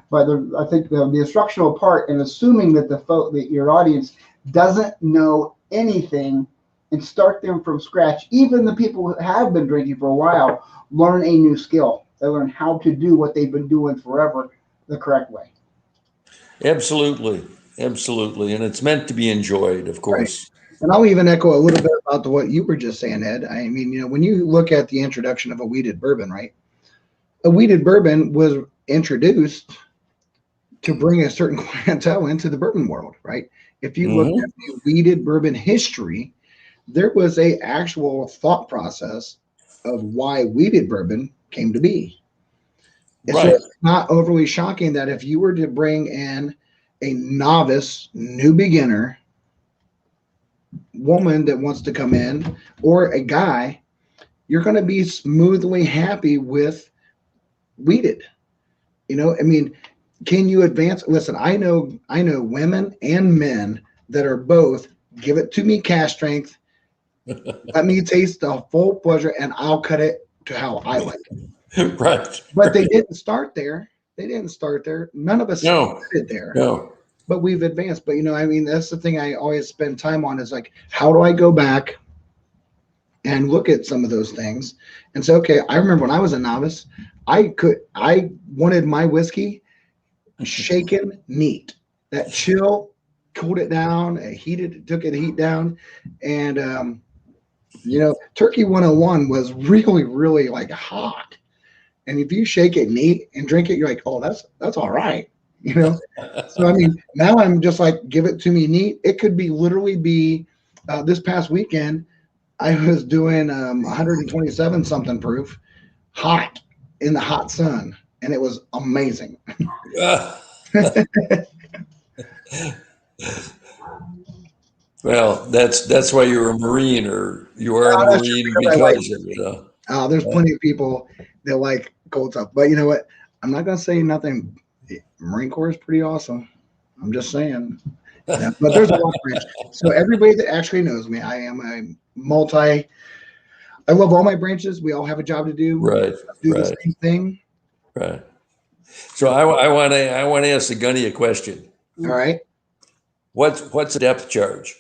But I think the instructional part, and assuming that that your audience doesn't know anything, and start them from scratch. Even the people who have been drinking for a while learn a new skill. They learn how to do what they've been doing forever the correct way. Absolutely. And it's meant to be enjoyed, of course. Right. And I'll even echo a little bit about what you were just saying, Ed. I mean, when you look at the introduction of a wheated bourbon, right? A wheated bourbon was introduced to bring a certain clientele into the bourbon world, right? If you look at the wheated bourbon history, there was a actual thought process of why wheated bourbon came to be. Right. So it's not overly shocking that if you were to bring in a novice, new beginner woman that wants to come in, or a guy, you're going to be smoothly happy with wheated. I mean, can you advance? Listen, I know women and men that are both, give it to me cash strength. Let me taste the full pleasure, and I'll cut it to how I like it. Right. But they didn't start there. None of us started there. No. But we've advanced. But that's the thing I always spend time on, is like, how do I go back and look at some of those things and say, okay, I remember when I was a novice, I wanted my whiskey shaken neat. That chill cooled it down, took the heat down, and Turkey 101 was really, really like hot. And if you shake it neat and drink it, you're like, oh, that's all right. So, I mean, now I'm just like, give it to me neat. It could literally be this past weekend, I was doing 127 something proof, hot in the hot sun. And it was amazing. Well, that's why you're a Marine, or you are a That's just Marine because I like. because of it. There's plenty of people that like cold stuff, but you know what? I'm not gonna say nothing. Marine Corps is pretty awesome. I'm just saying. But there's a lot of branches. So everybody that actually knows me, I am a multi. I love all my branches. We all have a job to do. Right, Do the right, same thing. right. So I want to ask the Gunny a question. All right. What's a depth charge?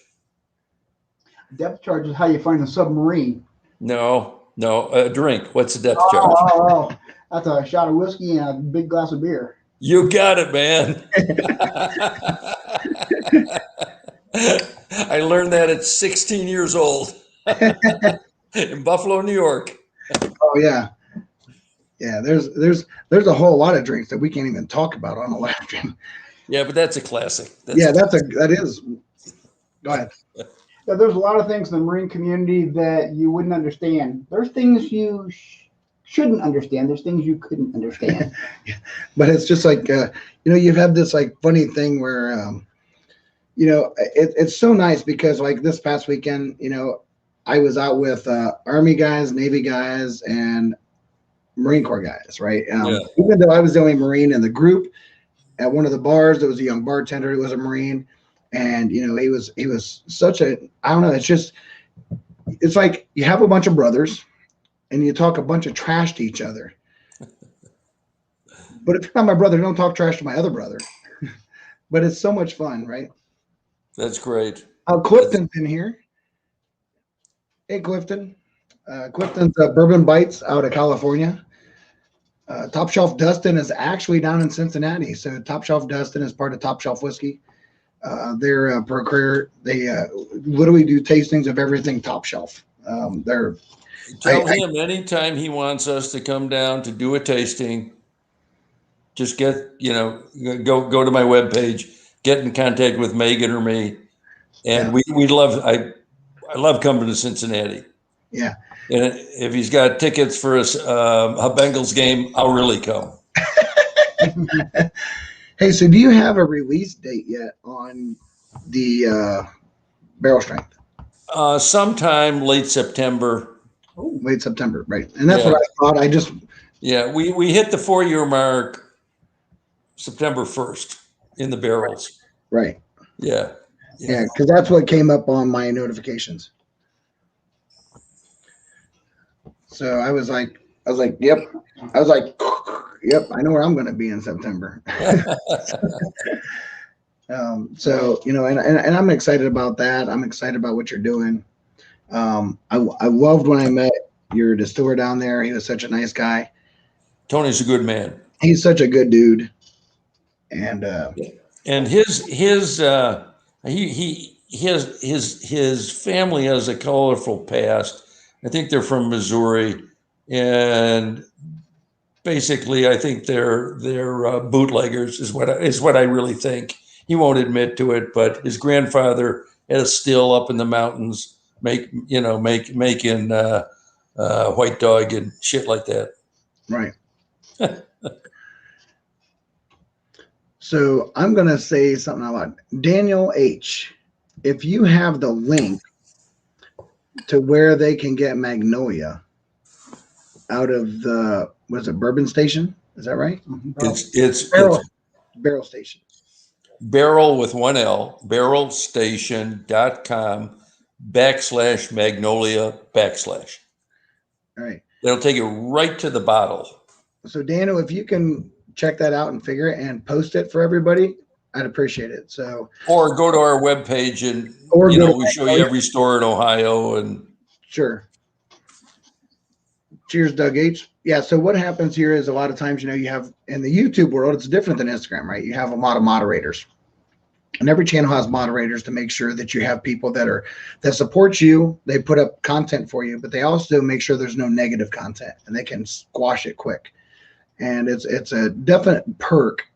Depth charge is how you find a submarine. No, a drink. What's a depth Oh, charge? oh, oh. That's a shot of whiskey and a big glass of beer. You got it, man. I learned that at 16 years old in Buffalo, New York. Oh yeah. Yeah. There's a whole lot of drinks that we can't even talk about on a live stream. Yeah, but that's a classic. That is. Go ahead. Yeah, there's a lot of things in the Marine community that you wouldn't understand. There's things you shouldn't understand. There's things you couldn't understand. But it's just like you've had this like funny thing where it's so nice because like this past weekend, I was out with Army guys, Navy guys, and Marine Corps guys, right? Yeah. Even though I was the only Marine in the group, at one of the bars, there was a young bartender who was a Marine, and he was such a, I don't know, it's like you have a bunch of brothers and you talk a bunch of trash to each other. But if you're not my brother, don't talk trash to my other brother. But it's so much fun, right? That's great. Clifton's in here. Hey, Clifton. Clifton's Bourbon Bites out of California. Top Shelf Dustin is actually down in Cincinnati. So Top Shelf Dustin is part of Top Shelf Whiskey. They're a procurator. They literally do tastings of everything Top Shelf. Tell him anytime he wants us to come down to do a tasting, just go to my webpage, get in contact with Megan or me, and I love coming to Cincinnati. Yeah. And if he's got tickets for a Bengals game, I'll really come. Hey, so do you have a release date yet on the barrel strength? Sometime late September. Oh, late September, right? And that's what I thought. We hit the 4-year mark September 1st in the barrels. Right. Yeah. Yeah, because that's what came up on my notifications. So I was like, yep. I was like, yep, I know where I'm going to be in September. And I'm excited about that. I'm excited about what you're doing. I loved when I met your distiller down there. He was such a nice guy. Tony's a good man. He's such a good dude. And his family has a colorful past. I think they're from Missouri, and basically, I think they're bootleggers. Is what I really think. He won't admit to it, but his grandfather had a still up in the mountains, making White Dog and shit like that. Right. So I'm gonna say something out loud. Daniel H., if you have the link to where they can get Magnolia out of the Bourbon Station? Is that right? It's Barrel Station. Barrel with one L, barrelstation.com/Magnolia /. All right. They'll take you right to the bottle. So Daniel, if you can check that out and figure it and post it for everybody, I'd appreciate it. So, or go to our webpage and we show you every store in Ohio and sure. Cheers, Doug H. Yeah. So what happens here is a lot of times, you have in the YouTube world, it's different than Instagram, right? You have a lot of moderators, and every channel has moderators to make sure that you have people that support you. They put up content for you, but they also make sure there's no negative content and they can squash it quick. And it's a definite perk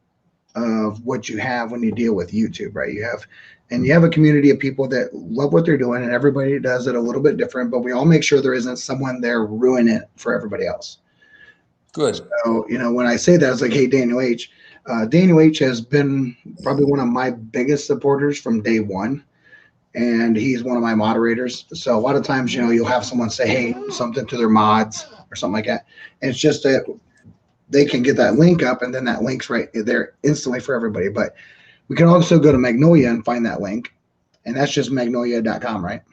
of what you have when you deal with YouTube, right? You have a community of people that love what they're doing, and everybody does it a little bit different, but we all make sure there isn't someone there ruining it for everybody else. Good. So, when I say that, it's like, hey, Daniel H. Daniel H. has been probably one of my biggest supporters from day one, and he's one of my moderators. So a lot of times, you'll have someone say, hey, something to their mods or something like that. And it's just that they can get that link up, and then that link's right there instantly for everybody. But we can also go to Magnolia and find that link, and that's just magnolia.com, right?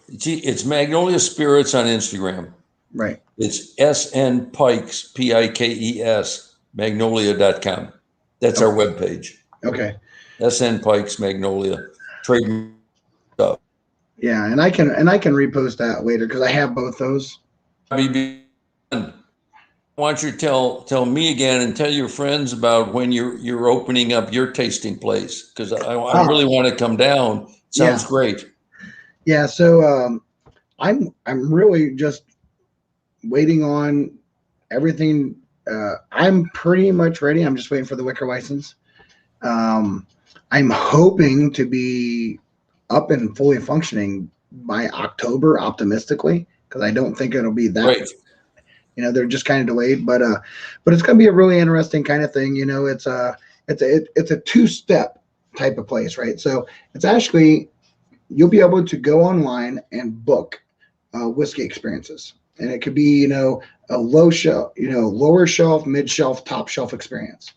It's Magnolia Spirits on Instagram. Right. It's SN Pikes, Pikes, magnolia.com. That's our webpage. Okay. SN Pikes, Magnolia. Trade stuff. Yeah, and I can repost that later because I have both those. I want you to tell me again and tell your friends about when you're opening up your tasting place, because I really want to come down. Sounds great. Yeah, so I'm really just waiting on everything. I'm pretty much ready. I'm just waiting for the liquor license. I'm hoping to be up and fully functioning by October, optimistically, because I don't think it'll be that. Right. They're just kind of delayed, but it's going to be a really interesting kind of thing. It's a two-step type of place, right? So it's actually, you'll be able to go online and book whiskey experiences, and it could be a low shelf, lower shelf, mid shelf, top shelf experience.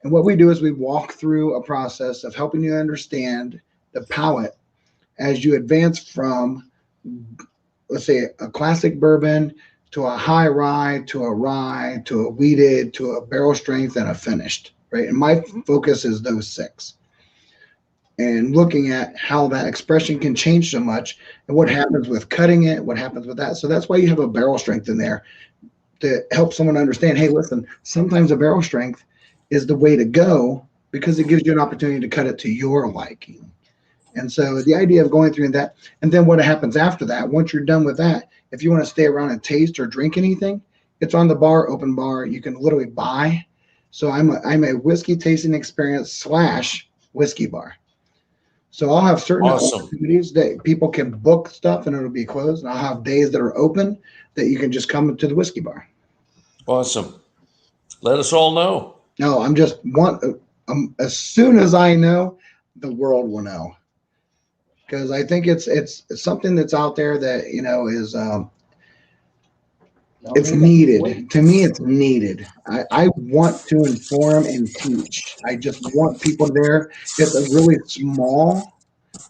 And what we do is we walk through a process of helping you understand the palate as you advance from, let's say, a classic bourbon to a high rye, to a rye, to a wheated, to a barrel strength, and a finished, right? And my focus is those 6. And looking at how that expression can change so much and what happens with cutting it, what happens with that. So that's why you have a barrel strength in there to help someone understand, hey, listen, sometimes a barrel strength is the way to go because it gives you an opportunity to cut it to your liking. And so the idea of going through that, and then what happens after that, once you're done with that, if you want to stay around and taste or drink anything, it's on the bar, open bar. You can literally buy. So I'm a whiskey tasting experience / whiskey bar. So I'll have certain opportunities that people can book stuff and it'll be closed. And I'll have days that are open that you can just come to the whiskey bar. Awesome. Let us all know. No, as soon as I know, the world will know. Because I think it's something that's out there that is it's needed. To me, it's needed. I want to inform and teach. I just want people there. It's a really small.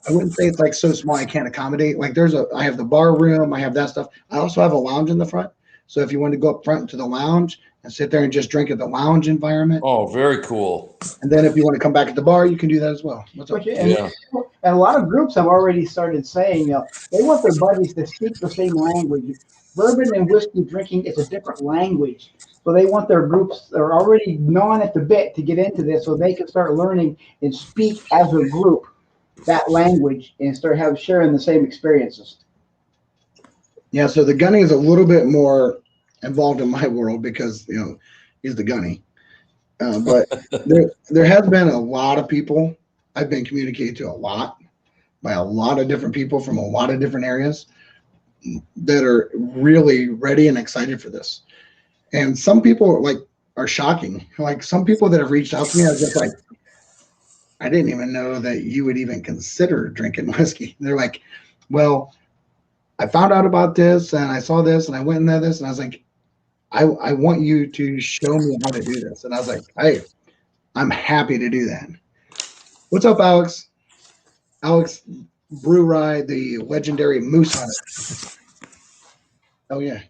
I wouldn't say it's like so small I can't accommodate. Like I have the bar room, I have that stuff. I also have a lounge in the front. So if you want to go up front to the lounge and sit there and just drink at the lounge environment. Oh, very cool. And then if you want to come back at the bar, you can do that as well. What's up? And a lot of groups have already started saying, they want their buddies to speak the same language. Bourbon and whiskey drinking is a different language. So they want their groups that are already gnawing at the bit to get into this so they can start learning and speak as a group that language and start sharing the same experiences. Yeah, so the gunny is a little bit more involved in my world because he's the gunny. But there has been a lot of people I've been communicating to by a lot of different people from a lot of different areas that are really ready and excited for this. And some people are shocking. Like some people that have reached out to me, I was just like, I didn't even know that you would even consider drinking whiskey. They're like, well, I found out about this and I saw this and I went into this and I was like, I want you to show me how to do this. And I was like, hey, I'm happy to do that. What's up, Alex? Alex Brew Rye, the legendary moose hunter. Oh yeah.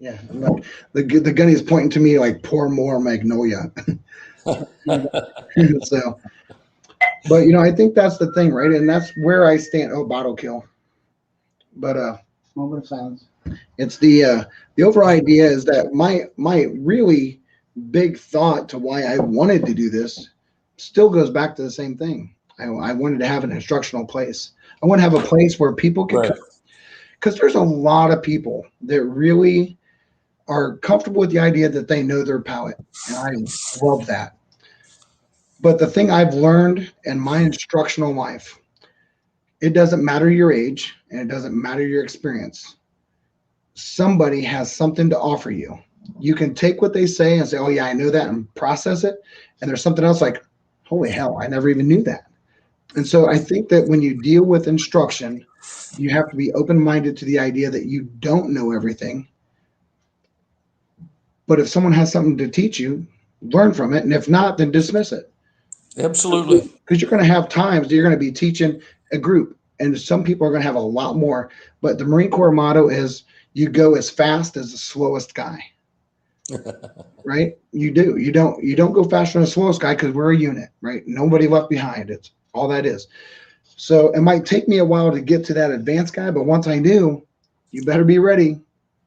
Like, the gunny is pointing to me like pour more Magnolia. So, but I think that's the thing, right? And that's where I stand. Oh, bottle kill. But moment of silence. It's the overall idea is that my really big thought to why I wanted to do this still goes back to the same thing. I wanted to have an instructional place. I want to have a place where people can come. Because there's a lot of people that really are comfortable with the idea that they know their palate. And I love that. But the thing I've learned in my instructional life, it doesn't matter your age and it doesn't matter your experience. somebody has something to offer you. You can take what they say and say, oh yeah, I know that, and process it. And there's something else like, holy hell, I never even knew that. And so I think that when you deal with instruction, you have to be open-minded to the idea that you don't know everything. But if someone has something to teach you, learn from it. And if not, then dismiss it. Absolutely. Because you're going to have times that you're going to be teaching a group, and some people are going to have a lot more. But the Marine Corps motto is you go as fast as the slowest guy. Right? You do. You don't go faster than the slowest guy, because we're a unit, right? Nobody left behind. It's all that is. So it might take me a while to get to that advanced guy, but once I do, you better be ready,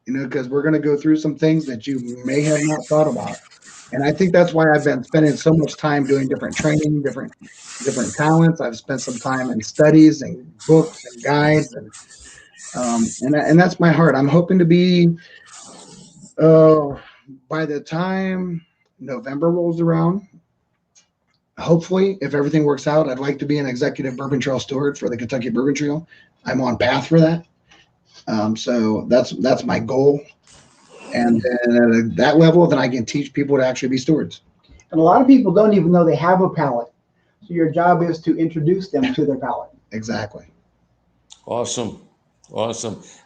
because we're going to go through some things that you may have not thought about. And I think that's why I've been spending so much time doing different training, different talents. I've spent some time in studies and books and guides, and that's my heart. I'm hoping to be, by the time November rolls around, hopefully, if everything works out, I'd like to be an executive bourbon trail steward for the Kentucky Bourbon Trail. I'm on path for that. So that's my goal. And then at that level, then I can teach people to actually be stewards. And a lot of people don't even know they have a palate. So your job is to introduce them to their palate. Exactly. Awesome.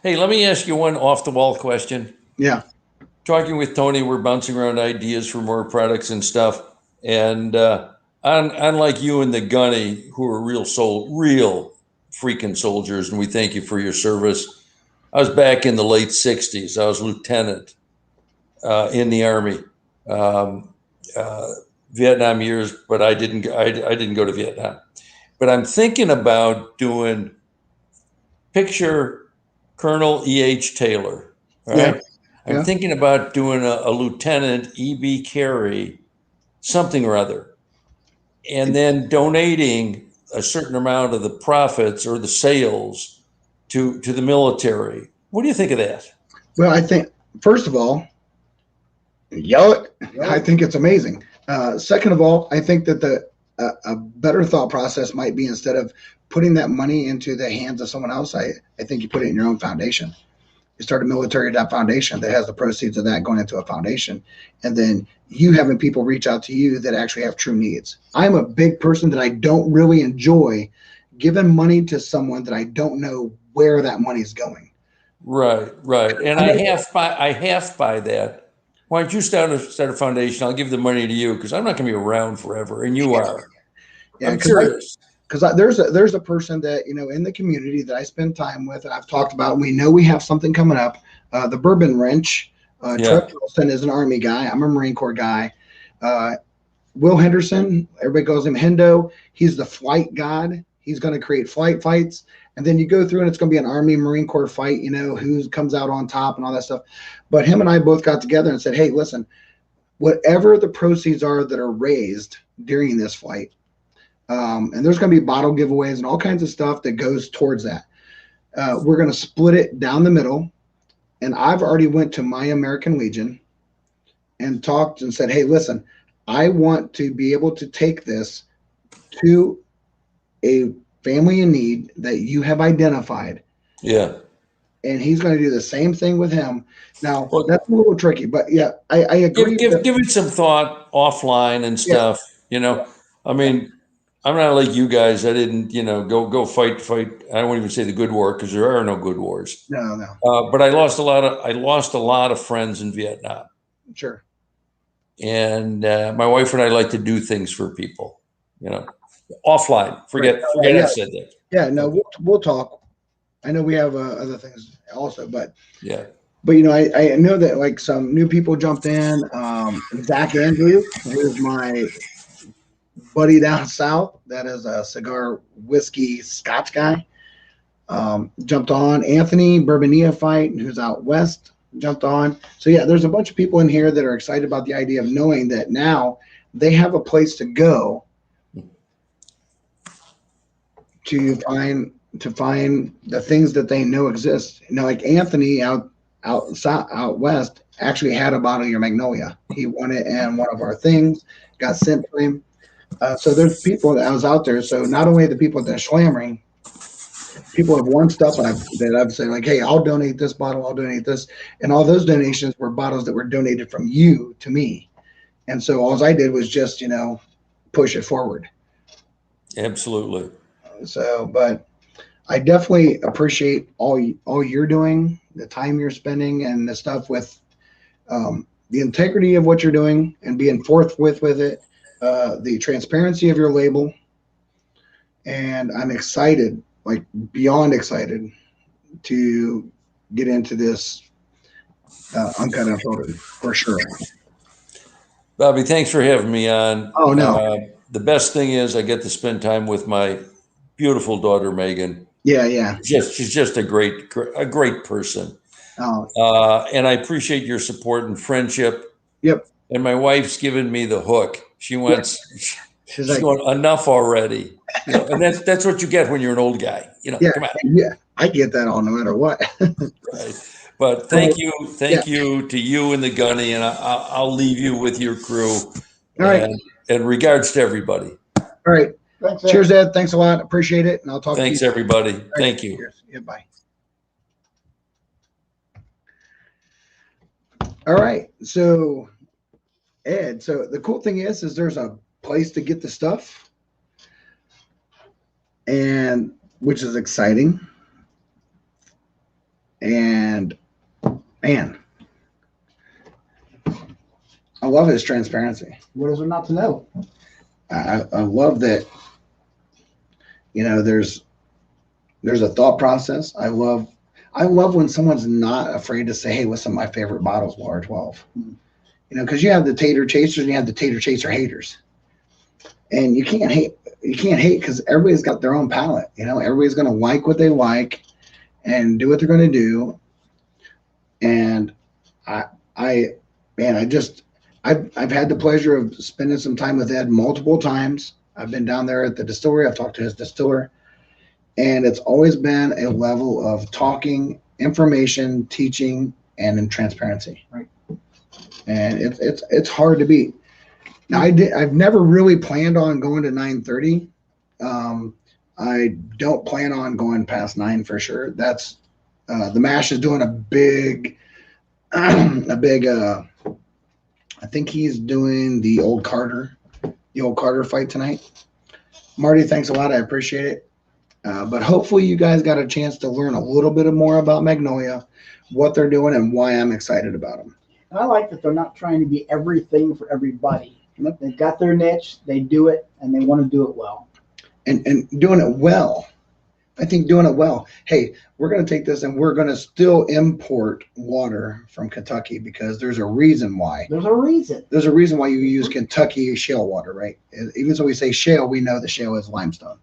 Hey, let me ask you one off-the-wall question. Yeah. Talking with Tony, we're bouncing around ideas for more products and stuff. And unlike you and the Gunny, who are real freaking soldiers, and we thank you for your service. I was back in the late 60s. I was lieutenant in the Army, Vietnam years, but I didn't go to Vietnam. But I'm thinking about doing, picture Colonel E.H. Taylor. All right. I'm thinking about doing a Lieutenant E.B. Carey, something or other, and then donating a certain amount of the profits or the sales to the military. What do you think of that? Well, I think, first of all, yell it. I think it's amazing. Second of all, I think that a better thought process might be, instead of putting that money into the hands of someone else, I think you put it in your own foundation. You start a military foundation that has the proceeds of that going into a foundation, and then you having people reach out to you that actually have true needs. I'm a big person that I don't really enjoy giving money to someone that I don't know where that money's going. Right. And I half buy that. Why don't you start a foundation? I'll give the money to you, because I'm not going to be around forever, and you are. Yeah, I'm serious. Because there's a person that, in the community that I spend time with, and I've talked about, and we know we have something coming up. The Bourbon Wrench. Chuck Wilson is an Army guy. I'm a Marine Corps guy. Will Henderson, everybody calls him Hendo. He's the flight god. He's going to create flight fights. And then you go through, and it's going to be an Army Marine Corps fight, who comes out on top and all that stuff. But him and I both got together and said, hey, listen, whatever the proceeds are that are raised during this flight, and there's going to be bottle giveaways and all kinds of stuff that goes towards that. We're going to split it down the middle. And I've already went to my American Legion and talked and said, hey, listen, I want to be able to take this to a family in need that you have identified. Yeah. And he's going to do the same thing with him. Now, that's a little tricky, but yeah, I agree. Give it some thought offline and stuff. I mean, I'm not like you guys. I didn't, go fight. I won't even say the good war, because there are no good wars. No. But I lost a lot of friends in Vietnam. Sure. And my wife and I like to do things for people, offline. Forget I said that. Yeah, no, we'll talk. I know we have other things also, but yeah. But I know that like some new people jumped in. Zach Andrews, who's my buddy down south, that is a cigar, whiskey, Scotch guy, jumped on. Anthony Bourbon Neophyte, who's out west, jumped on. So yeah, there's a bunch of people in here that are excited about the idea of knowing that now they have a place to go to find the things that they know exist. Like Anthony out west actually had a bottle of your Magnolia. He won it in one of our things, got sent to him. So there's people that I was out there. So not only the people that are slamming, people have won stuff that I've said like, hey, I'll donate this bottle, I'll donate this, and all those donations were bottles that were donated from you to me, and so all I did was just push it forward. Absolutely. So, but I definitely appreciate all you're doing, the time you're spending, and the stuff with the integrity of what you're doing and being forthwith with it, the transparency of your label, and I'm excited, like beyond excited, to get into this uncut unfiltered for sure. Bobby, thanks for having me on. Oh no, The best thing is I get to spend time with my beautiful daughter Megan. yeah. She's just a great person. Oh, And I appreciate your support and friendship. yep. And my wife's given me the hook. She's Like, going, enough already. And that's what you get when you're an old guy. yeah, come on. yeah. I get that all no matter what. Right. But thank you to you and the Gunny, and I'll leave you with your crew. All right. And regards to everybody. All right. Thanks, Cheers, Ed. Thanks a lot. Appreciate it. And I'll talk Thanks, to you. everybody. Right. Thank you. Cheers. Yeah, bye. All right. So, Ed, so the cool thing is there's a place to get the stuff, and which is exciting. And man, I love his transparency. What is there not to know? I love that. There's a thought process. I love when someone's not afraid to say, "Hey, what's some of my favorite bottles will R12?" Because you have the tater chasers and you have the tater chaser haters, and you can't hate because everybody's got their own palate. Everybody's going to like what they like and do what they're going to do. And I've had the pleasure of spending some time with Ed multiple times. I've been down there at the distillery. I've talked to his distiller, and it's always been a level of talking, information, teaching, and in transparency. Right. And it's hard to beat. Now I've never really planned on going to 9:30. I don't plan on going past 9 for sure. That's the MASH is doing a big I think he's doing the old Carter fight tonight. Marty, thanks a lot. I appreciate it. But hopefully you guys got a chance to learn a little bit more about Magnolia, what they're doing, and why I'm excited about them. And I like that they're not trying to be everything for everybody. They've got their niche, they do it, and they want to do it well. And doing it well. I think doing it well. Hey, we're going to take this and we're going to still import water from Kentucky because there's a reason why. There's a reason why you use Kentucky shale water, right? Even though we say shale, we know the shale is limestone.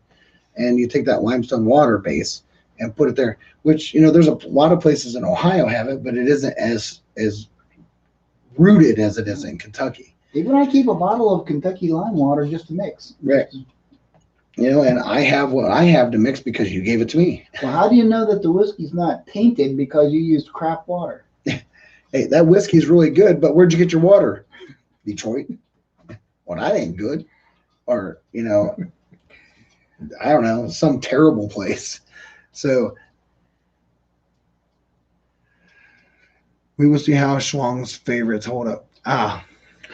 And you take that limestone water base and put it there, which, there's a lot of places in Ohio have it, but it isn't as rooted as it is in Kentucky. Even I keep a bottle of Kentucky lime water just to mix. Right. And I have what I have to mix because you gave it to me. Well, how do you know that the whiskey's not tainted because you used crap water? Hey, that whiskey's really good, but where'd you get your water? Detroit. Well, that ain't good. Or, I don't know, some terrible place. So we will see how Schwang's favorites hold up.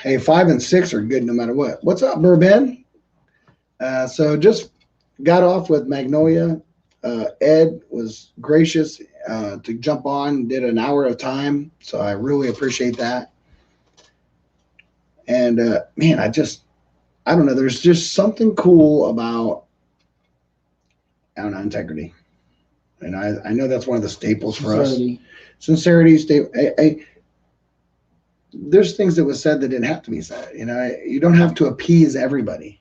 Hey, 5 and 6 are good no matter what. What's up, Bourbon? So just got off with Magnolia. Ed was gracious to jump on, did an hour of time. So I really appreciate that. And man, I don't know. There's just something cool about, integrity. And I know that's one of the staples for us. Sincerity. There's things that was said that didn't have to be said. You don't have to appease everybody.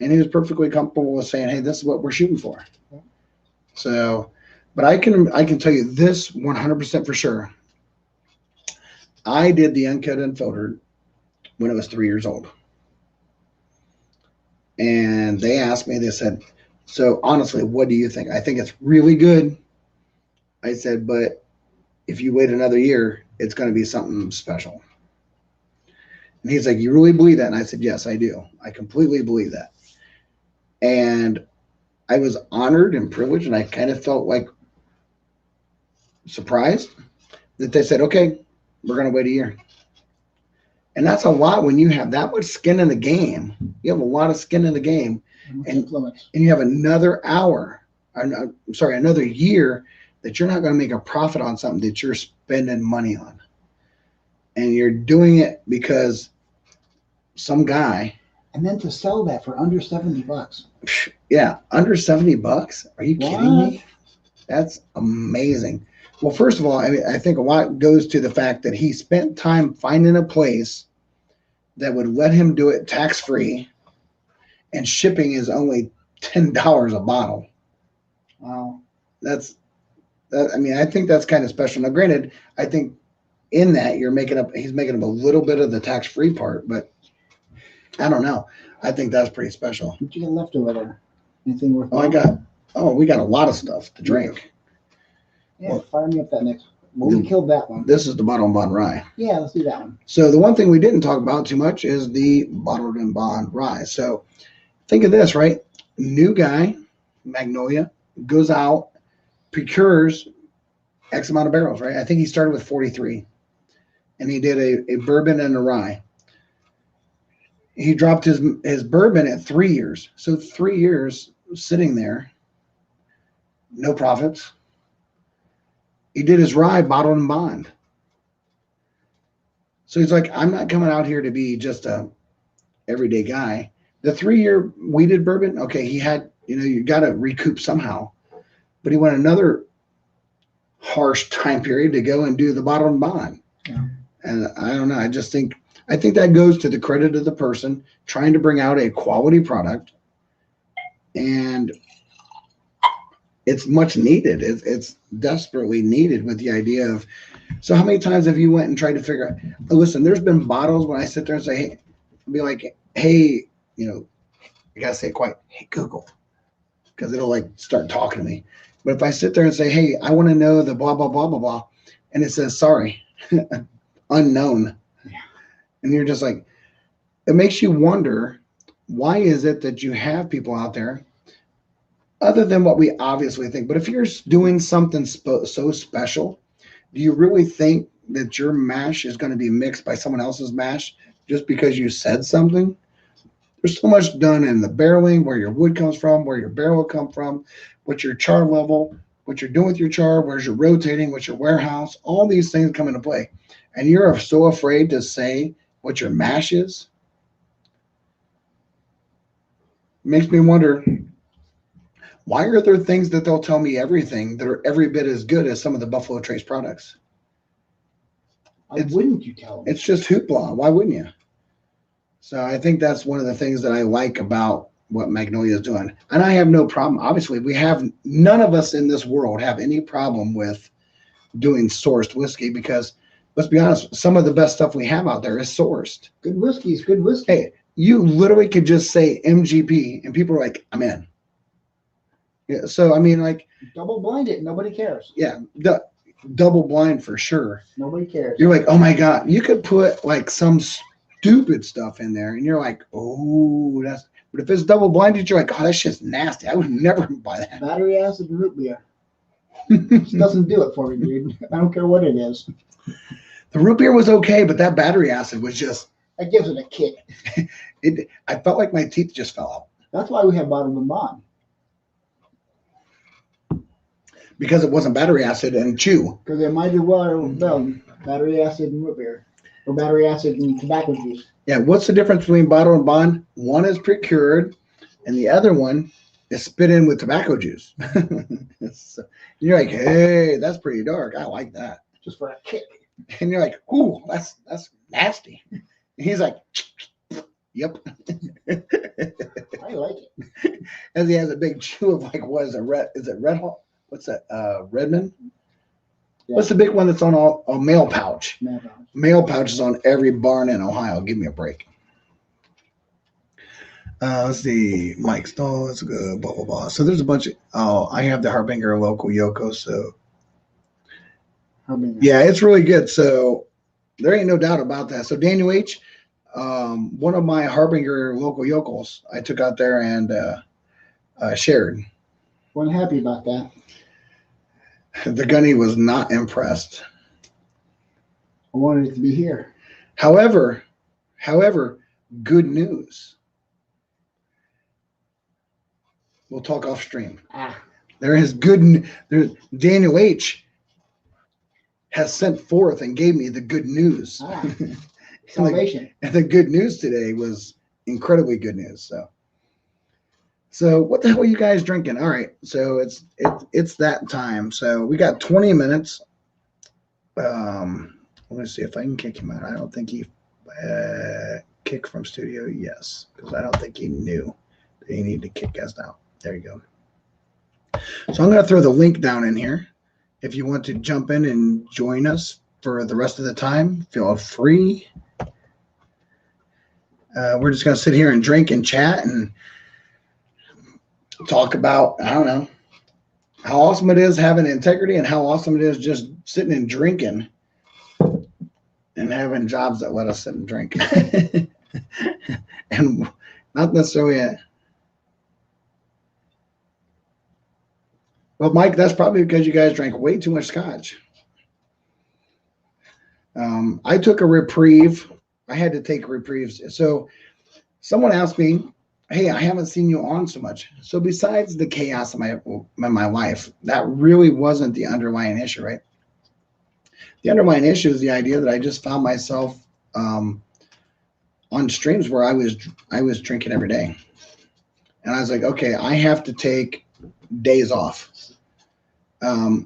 And he was perfectly comfortable with saying, hey, this is what we're shooting for. So, but I can tell you this 100% for sure. I did the uncut unfiltered when I was 3 years old. And they asked me, they said, so honestly, what do you think? I think it's really good. I said, but if you wait another year, it's going to be something special. And he's like, you really believe that? And I said, yes, I do. I completely believe that. And I was honored and privileged, and I kind of felt like surprised that they said, okay, we're going to wait a year. And that's a lot when you have that much skin in the game. You have a lot of skin in the game, and you have another hour, I'm sorry, another year that you're not going to make a profit on something that you're spending money on. And you're doing it because some guy. And then to sell that for under $70. Yeah, under $70. Are you kidding me? That's amazing. Well, first of all, I think a lot goes to the fact that he spent time finding a place that would let him do it tax-free, and shipping is only $10 a bottle. Wow. I think that's kind of special. Now, granted, I think in that he's making up a little bit of the tax-free part, but I don't know. I think that's pretty special. What you got left over there? Anything worth? We got a lot of stuff to drink. Yeah, well, fire me up that next one. Well, we killed that one. This is the Bottled and Bond Rye. Yeah, let's do that one. So the one thing we didn't talk about too much is the Bottled and Bond Rye. So think of this, right? New guy, Magnolia, goes out, procures X amount of barrels, right? I think he started with 43, and he did a bourbon and a rye. He dropped his bourbon at 3 years. So 3 years sitting there, no profits. He did his rye, Bottled and Bond. So he's like, I'm not coming out here to be just a everyday guy. The 3-year weeded bourbon, okay, he had, you got to recoup somehow. But he went another harsh time period to go and do the Bottled and Bond. Yeah. And I don't know. I think that goes to the credit of the person trying to bring out a quality product, and it's much needed. It's desperately needed with the idea of, so how many times have you went and tried to figure out, listen, there's been bottles when I sit there and say, hey, be like, hey, I gotta say it quiet, hey, Google, because it'll like start talking to me. But if I sit there and say, hey, I want to know the blah, blah, blah, blah, blah, and it says, sorry, unknown. And you're just like, it makes you wonder, why is it that you have people out there, other than what we obviously think, but if you're doing something so special, do you really think that your mash is going to be mixed by someone else's mash just because you said something? There's so much done in the barreling, where your wood comes from, where your barrel will come from, what's your char level, what you're doing with your char, where's your rotating, what's your warehouse, all these things come into play. And you're so afraid to say what your mash is. Makes me wonder, why are there things that they'll tell me everything that are every bit as good as some of the Buffalo Trace products? Why wouldn't you tell them? It's just hoopla. Why wouldn't you? So I think that's one of the things that I like about what Magnolia is doing. And I have no problem. Obviously, none of us in this world have any problem with doing sourced whiskey, because let's be honest, some of the best stuff we have out there is sourced. Good whiskey is good whiskey. Hey, you literally could just say MGP and people are like, I'm in. Yeah, so I mean, like, double blind it, nobody cares. Yeah, double blind for sure. Nobody cares. You're like, oh my God, you could put like some stupid stuff in there, and you're like, oh, that's. But if it's double blinded, you're like, oh, that shit's nasty. I would never buy that. Battery acid and root beer. It doesn't do it for me, dude. I don't care what it is. The root beer was okay, but that battery acid was just. It gives it a kick. I felt like my teeth just fell out. That's why we have Bottled and Bond. Because it wasn't battery acid and chew. Because it might as well battery acid and root beer, or battery acid and tobacco juice. Yeah, what's the difference between Bottled and Bond? One is procured, and the other one is spit in with tobacco juice. So you're like, hey, that's pretty dark. I like that. Just for a kick. And you're like, ooh, that's nasty. And he's like, yep. I like it. As he has a big chew of like, what is it? Is it Red Hawk? What's that? Redmond? Yeah. What's the big one that's on all mail pouch? Mail pouch is on every barn in Ohio. Give me a break. Let's see. Mike Stoll. Let's go. Blah, blah, blah. So there's a bunch of, I have the Harbinger local Yoko. So Harbinger. Yeah, it's really good. So there ain't no doubt about that. So Daniel H., one of my Harbinger local yokels, I took out there and shared. Wasn't happy about that. The gunny was not impressed. I wanted it to be here. However, good news. We'll talk off stream. There is Daniel H. has sent forth and gave me the good news. Salvation. And the good news today was incredibly good news. So what the hell are you guys drinking? All right, so it's that time. So we got 20 minutes. Let me see if I can kick him out. I don't think he kicked from studio. Yes, because I don't think he knew that he needed to kick us out. There you go. So I'm going to throw the link down in here. If you want to jump in and join us for the rest of the time, feel free. We're just going to sit here and drink and chat and talk about, I don't know, how awesome it is having integrity and how awesome it is just sitting and drinking and having jobs that let us sit and drink. And not necessarily well, Mike, that's probably because you guys drank way too much scotch. I took a reprieve. I had to take reprieves. So someone asked me, hey, I haven't seen you on so much. So besides the chaos of my life, that really wasn't the underlying issue, right? The underlying issue is the idea that I just found myself on streams where I was drinking every day. And I was like, okay, I have to take days off. I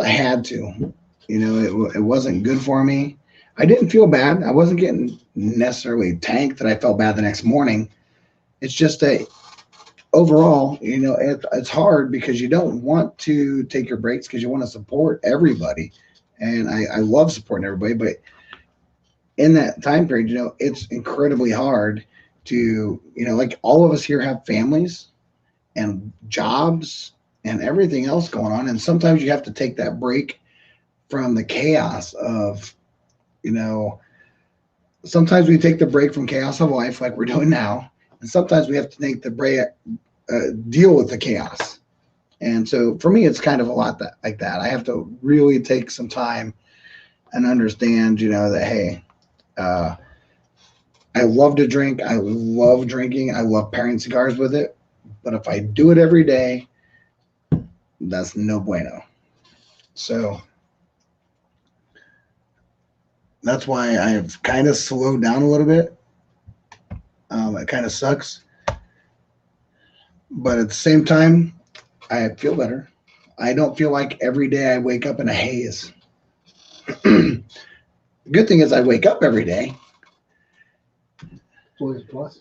had to, it wasn't good for me. I didn't feel bad. I wasn't getting necessarily tanked that I felt bad the next morning. It's just that overall, it's hard because you don't want to take your breaks because you want to support everybody. And I love supporting everybody, but in that time period, it's incredibly hard to, like all of us here have families and jobs and everything else going on. And sometimes you have to take that break from the chaos of, sometimes we take the break from chaos of life like we're doing now. And sometimes we have to take the break, deal with the chaos. And so for me, it's kind of a lot like that. I have to really take some time and understand, that, hey, I love to drink. I love drinking. I love pairing cigars with it. But if I do it every day, that's no bueno. So that's why I've kind of slowed down a little bit. It kind of sucks. But at the same time, I feel better. I don't feel like every day I wake up in a haze. The good thing is I wake up every day. Always a plus.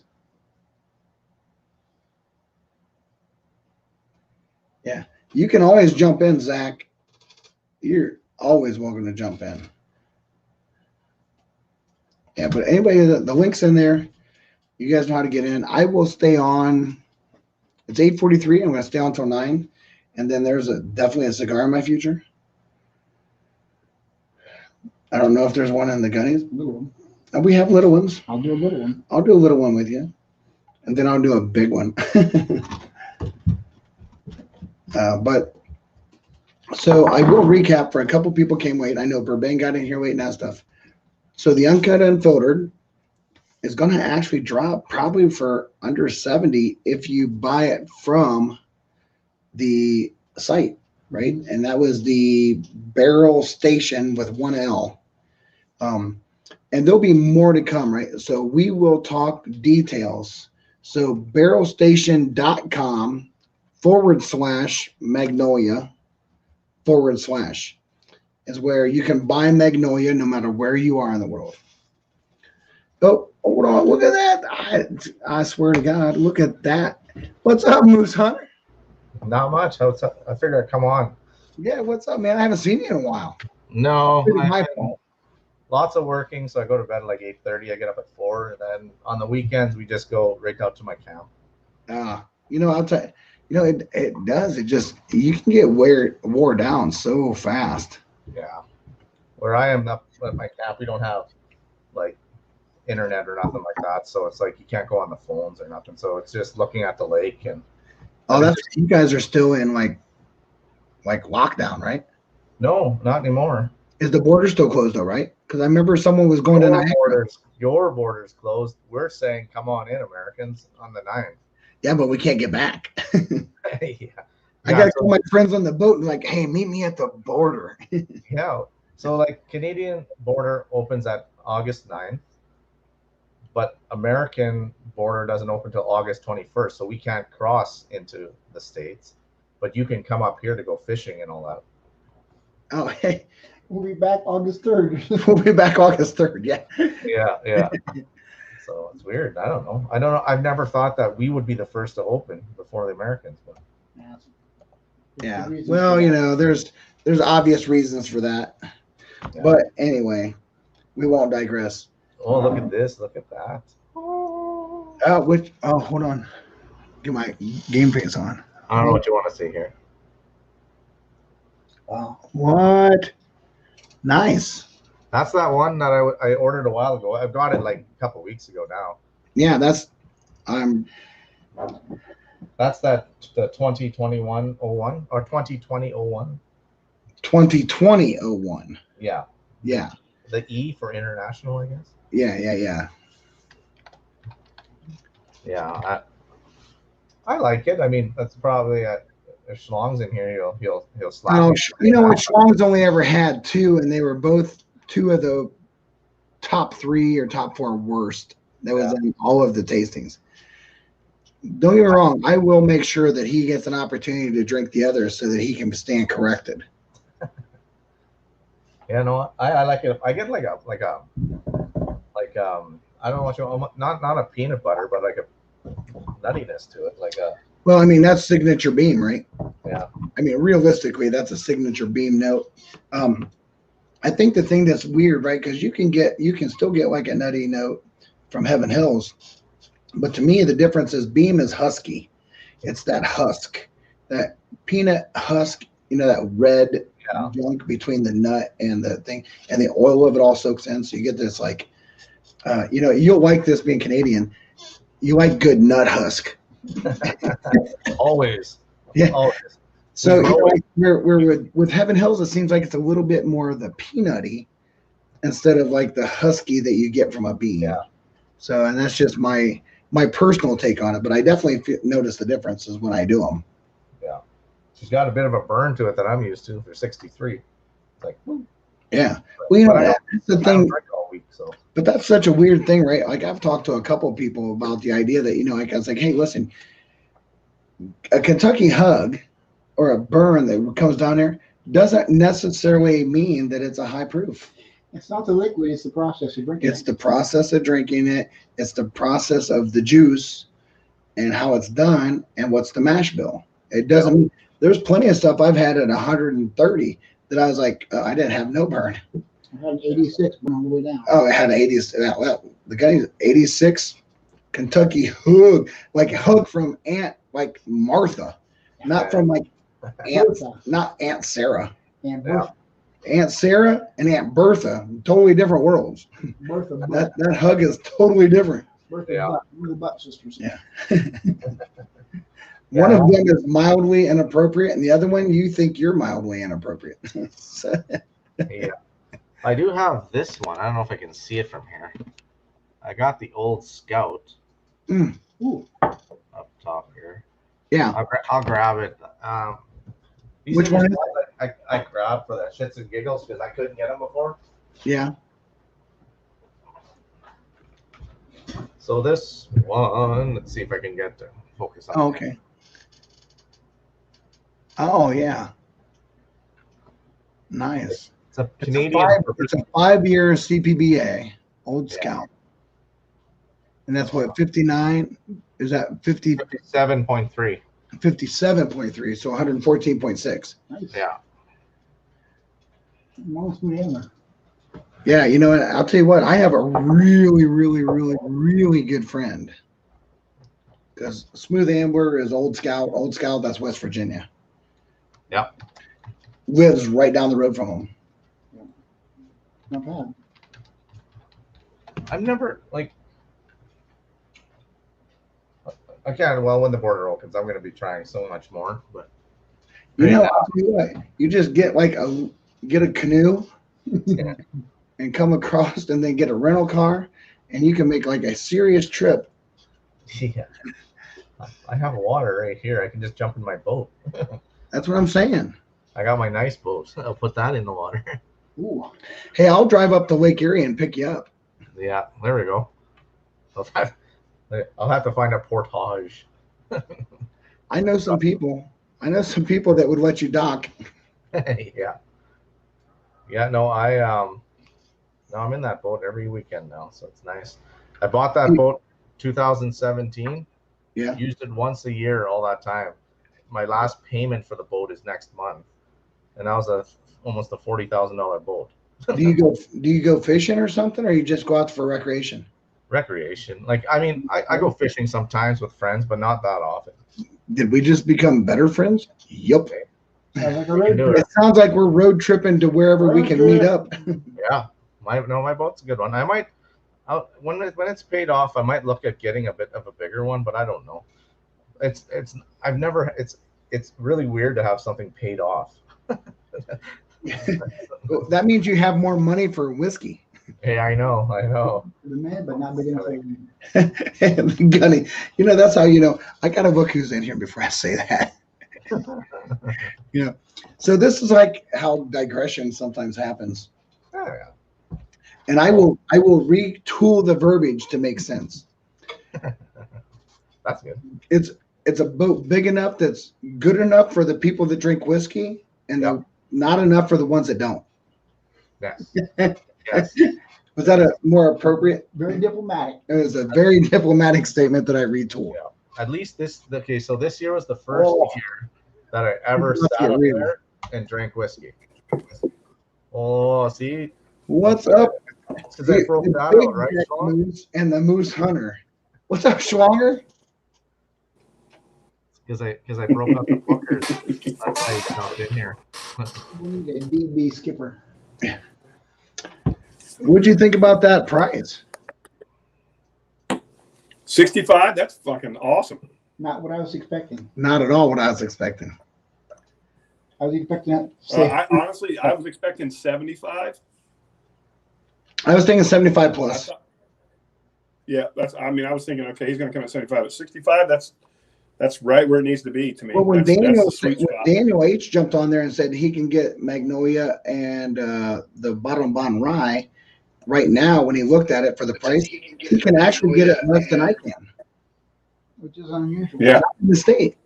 Yeah. You can always jump in, Zach. You're always welcome to jump in. Yeah, but anybody, the link's in there. You guys know how to get in. I will stay on. It's 8:43. I'm going to stay on until 9. And then there's definitely a cigar in my future. I don't know if there's one in the Gunnies. Little one. We have little ones. I'll do a little one. I'll do a little one with you. And then I'll do a big one. But so I will recap for a couple people came late. I know Burbank got in here late and that stuff. So the uncut unfiltered is going to actually drop probably for under 70 if you buy it from the site, right? And that was the Barrel Station with 1 L. And there'll be more to come, right? So we will talk details. So barrelstation.com/Magnolia/ is where you can buy Magnolia no matter where you are in the world. Oh, hold on. Look at that. I swear to God, look at that. What's up, Moose Hunter? Not much. I figured I'd come on. Yeah, what's up, man? I haven't seen you in a while. No, My fault. Lots of working, so I go to bed at like 8:30. I get up at 4, and then on the weekends we just go right out to my camp. I'll tell you, it does. It just, you can get wore down so fast. Yeah. Where I am up at my camp, we don't have like internet or nothing like that, so it's like you can't go on the phones or nothing. So it's just looking at the lake and Oh, that's you guys are still in like lockdown, right? No, not anymore. Is the border still closed though, right? Because I remember someone was going to Niagara. Your borders closed. We're saying, come on in, Americans, on the 9th. Yeah, but we can't get back. Yeah. I got to call my friends on the boat and like, hey, meet me at the border. Yeah. So like Canadian border opens at August 9th, but American border doesn't open until August 21st. So we can't cross into the States, but you can come up here to go fishing and all that. Oh, hey, We'll be back August 3rd. we'll be back August 3rd. Yeah. Yeah. So it's weird. I don't know. I've never thought that we would be the first to open before the Americans. But Yeah. Well, you know, there's obvious reasons for that. Yeah. But anyway, we won't digress. Oh, look at this. Look at that. Oh, hold on. Get my game face on. I don't know what you want to see here. Wow. What? Nice. That's that one that I ordered a while ago. I've got it like a couple weeks ago now. Yeah, that's the 2021-01 or 2020-01. 2020-01. Yeah. Yeah. The E for international, I guess. Yeah. Yeah, I like it. I mean, that's probably if Schlong's in here, he'll slap. Oh, you know what? Schlong's only ever had two, and they were both two of the top 3 or top 4 worst. That was in all of the tastings. Don't get me wrong. I will make sure that he gets an opportunity to drink the others so that he can stand corrected. Yeah, no, I like it. I get like I don't know what you want, not a peanut butter, but like a nuttiness to it, like a. Well, I mean that's signature beam, right? Yeah. I mean, realistically, that's a signature beam note. I think the thing that's weird, right? Because you can still get like a nutty note from Heaven Hills, but to me the difference is beam is husky. It's that husk, that peanut husk. You know, that red junk between the nut and the thing, and the oil of it all soaks in. So you get this like, you'll like this being Canadian. You like good nut husk. Always. Yeah. Always. So we're with Heaven Hills. It seems like it's a little bit more of the peanutty instead of like the husky that you get from a bean. Yeah. So, and that's just my personal take on it. But I definitely notice the differences when I do them. Yeah. She's got a bit of a burn to it that I'm used to for 63. It's like, whoo. Yeah. Well, that's the thing. All week, so. But that's such a weird thing, right? Like I've talked to a couple of people about the idea that, like I was like, hey, listen, a Kentucky hug or a burn that comes down there doesn't necessarily mean that it's a high proof. It's not the liquid, it's the process of drinking it. It's the process of drinking it. It's the process of the juice and how it's done and what's the mash bill. It doesn't mean there's plenty of stuff I've had at 130 that I was like, I didn't have no burn. I had an 86 on the way down. Oh, it had an 80. Well, the guy's 86 Kentucky hug, like hug from Aunt like Martha, not from like not Aunt Sarah. Aunt Bertha. Aunt Sarah and Aunt Bertha, totally different worlds. Bertha. That hug is totally different. Bertha, we're the butt sisters. Yeah. One of them is mildly inappropriate, and the other one you think you're mildly inappropriate. Yeah. I do have this one. I don't know if I can see it from here. I got the Old Scout up top here. Yeah. I'll grab it. Which one is I grabbed for the shits and giggles because I couldn't get them before. Yeah. So this one, let's see if I can get to focus on. Oh, okay. Oh, yeah. Nice. It's a Canadian. It's a 5-year CPBA, Old Scout. And that's what, 59? Is that 50? 57.3. 57.3, so 114.6. Nice. Yeah. Yeah, you know what? I'll tell you what, I have a really, really, really, really good friend. Because Smooth Amber is Old Scout. Old Scout, that's West Virginia. Yeah. Lives right down the road from him. Not bad. I've never I can. Well, when the border opens, I'm going to be trying so much more. But You right know, now, I'll tell you what, you just get a canoe yeah. and come across, and then get a rental car, and you can make like a serious trip. Yeah. I have water right here. I can just jump in my boat. That's what I'm saying. I got my nice boat. I'll put that in the water. Ooh. Hey, I'll drive up to Lake Erie and pick you up. Yeah, there we go. I'll have to find a portage. I know some people. I know some people that would let you dock. Yeah. Yeah, no, no, I'm in that boat every weekend now, so it's nice. I bought that boat 2017. Yeah. Used it once a year all that time. My last payment for the boat is next month, and that was almost a $40,000 boat. Do you go fishing or something, or you just go out for recreation? Recreation, like I mean, I go fishing sometimes with friends, but not that often. Did we just become better friends? Yup. Sounds like a You can road do trip. It sounds like we're road tripping to wherever we can meet up. Yeah, my boat's a good one. When it's paid off, I might look at getting a bit of a bigger one, but I don't know. It's really weird to have something paid off. That means you have more money for whiskey. Hey, I know. The man, but not big enough for you. Gunny, that's how you know. I gotta look who's in here before I say that. So this is like how digression sometimes happens, Yeah. and I will retool the verbiage to make sense. That's good. It's a boat big enough that's good enough for the people that drink whiskey, and Yep. not enough for the ones that don't. Yes. Yes. Was that a more appropriate? Very diplomatic. It was a very diplomatic statement that I retooled. Yeah. At least so this year was the first year that I ever Let's sat get up real. there and drank whiskey. Oh, see? What's up? Because I broke The that big out, right, neck Sean? moose and the moose hunter. What's up, Schwanger? Because I broke out the bookers. That's why he jumped in here. We need a DB skipper. What'd you think about that prize? 65. That's fucking awesome. Not what I was expecting. Not at all what I was expecting. I was expecting that. Say, I was expecting 75. I was thinking 75 I plus. thought- yeah, I was thinking, okay, he's going to come at 75. But 65, that's right where it needs to be to me. Well, when That's Daniel the sweet spot. Daniel H jumped on there and said he can get Magnolia and the Bottom Bond Rye right now, when he looked at it for the price, he can actually get it less than I can. which is unusual. Yeah. In the state.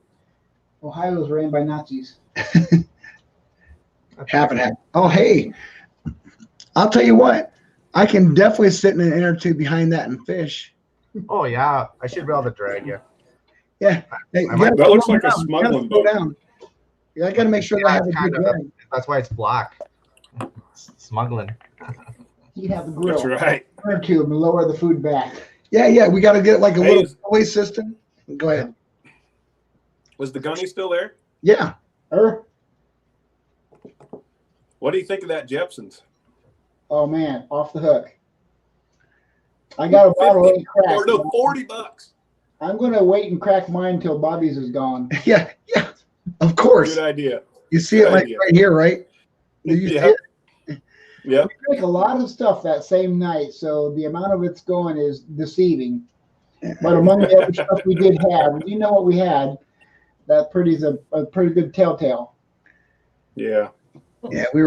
Ohio's ran by Nazis. Half and half. Oh, hey, I'll tell you what. I can definitely sit in an inner tube behind that and fish. Oh yeah, I should be able to drag you. Yeah. Hey, you gotta That looks slow like a down. You smuggling gotta slow boat. down. Yeah, I got to make sure that I Yeah, have a it's good kind of drag. that's why it's black. Smuggling. He'd have the grill. That's right. Inner tube and lower the food back. Yeah. We got to get like a Hey, little pulley system. Go ahead. Was the gunny still there? Yeah. What do you think of that Jepson's? Oh man, off the hook. I got a bottle already Or cracked. no, $40. I'm gonna wait and crack mine until Bobby's is gone. Yeah. Of course. Good idea. You see it Good like idea. right here, right? Do you see Yeah. We Yeah. drank a lot of stuff that same night, so the amount of it's going is deceiving. But among the other stuff we did have, you know what we had, that pretty's a pretty good telltale. Yeah. Yeah, we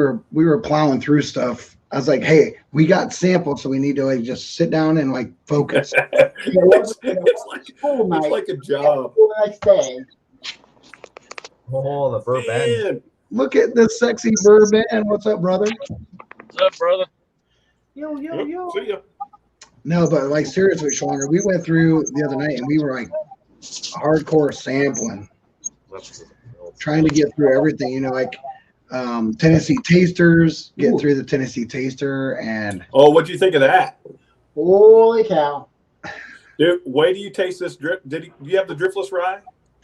were plowing through stuff. I was like, hey, we got samples, so we need to like just sit down and like focus. Full night. It's like a job. The next day. Oh, the Burr Bend. Man. Look at the sexy bourbon. What's up, brother? What's up, brother? Yo. See ya. No, but like seriously, Schwanger, we went through the other night and we were like hardcore sampling, trying to get through everything, like Tennessee tasters, get through the Tennessee taster, and Oh, what'd you think of that? Holy cow. Dude, wait till you taste this drip. Do you have the driftless rye?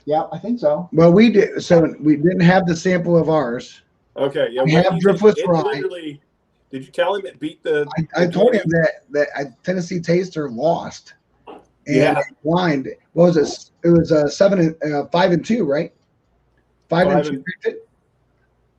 Yeah, I think so. well, we did. So we didn't have the sample of ours. Okay. Yeah. We wait have till you taste driftless it. rye. Literally, did you tell him it beat the? I told him that Tennessee taster lost, And Yeah. blind. What was it? It was 5 and 2, right? 5 and 2 picked it.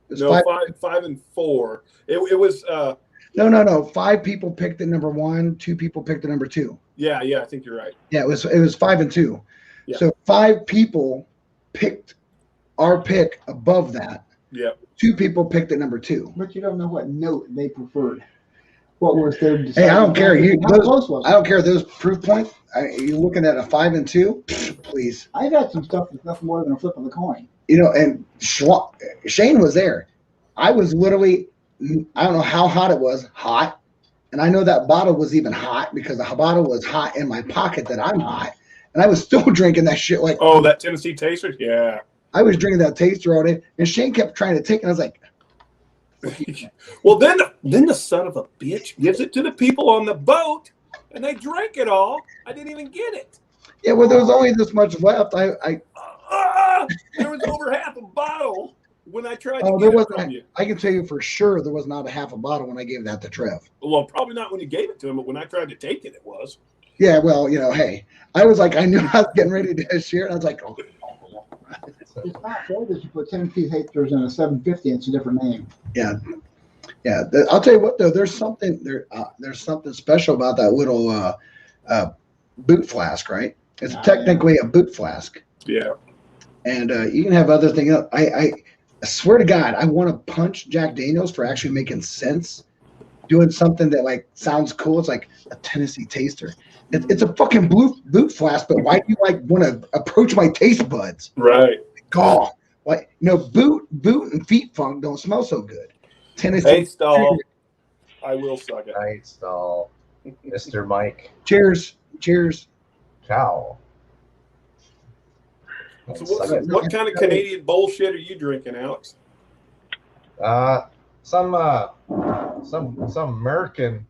It was No, five and 4. It was No. 5 people picked the number 1. 2 people picked the number 2. yeah, I think you're right. Yeah, it was 5 and 2. Yeah. So 5 people picked our pick above that. Yeah. 2 people picked the number 2. But you don't know what note they preferred. What was their Hey, I don't care. How close was I it? don't care those proof points. You're looking at a 5 and 2. Please, I've had some stuff that's nothing more than a flip of the coin. and Shane was there. I was literally, I don't know how hot it was, hot. And I know that bottle was even hot because the bottle was hot in my pocket that I'm hot. And I was still drinking that shit like, Oh, that Tennessee Taster? Yeah. I was drinking that taster all day. And Shane kept trying to take it. And I was like, Well, then the son of a bitch gives it to the people on the boat, and they drank it all. I didn't even get it. yeah, well, there was only this much left. There was over half a bottle when I tried to Oh, get there it wasn't. from you. I can tell you for sure there was not a half a bottle when I gave that to Trev. Well, probably not when you gave it to him, but when I tried to take it, it was. Yeah, well, hey, I was like, I knew I was getting ready to share it. I was like, oh. It's not fair that you put 10 feet haters in a 750. It's a different name. Yeah. I'll tell you what though, there's something special about that little boot flask, right? It's technically a boot flask, Yeah. and you can have other things. I swear to God, I want to punch Jack Daniels for actually making sense, doing something that like sounds cool. It's like a Tennessee Taster. It's a fucking boot flask, but why do you like want to approach my taste buds? Right. God, like boot and feet funk don't smell so good. Tennessee. Hey, Stall. I will suck it. Night stall. Mr. Mike. Cheers. Ciao. So what kind of Canadian bullshit are you drinking, Alex? Some American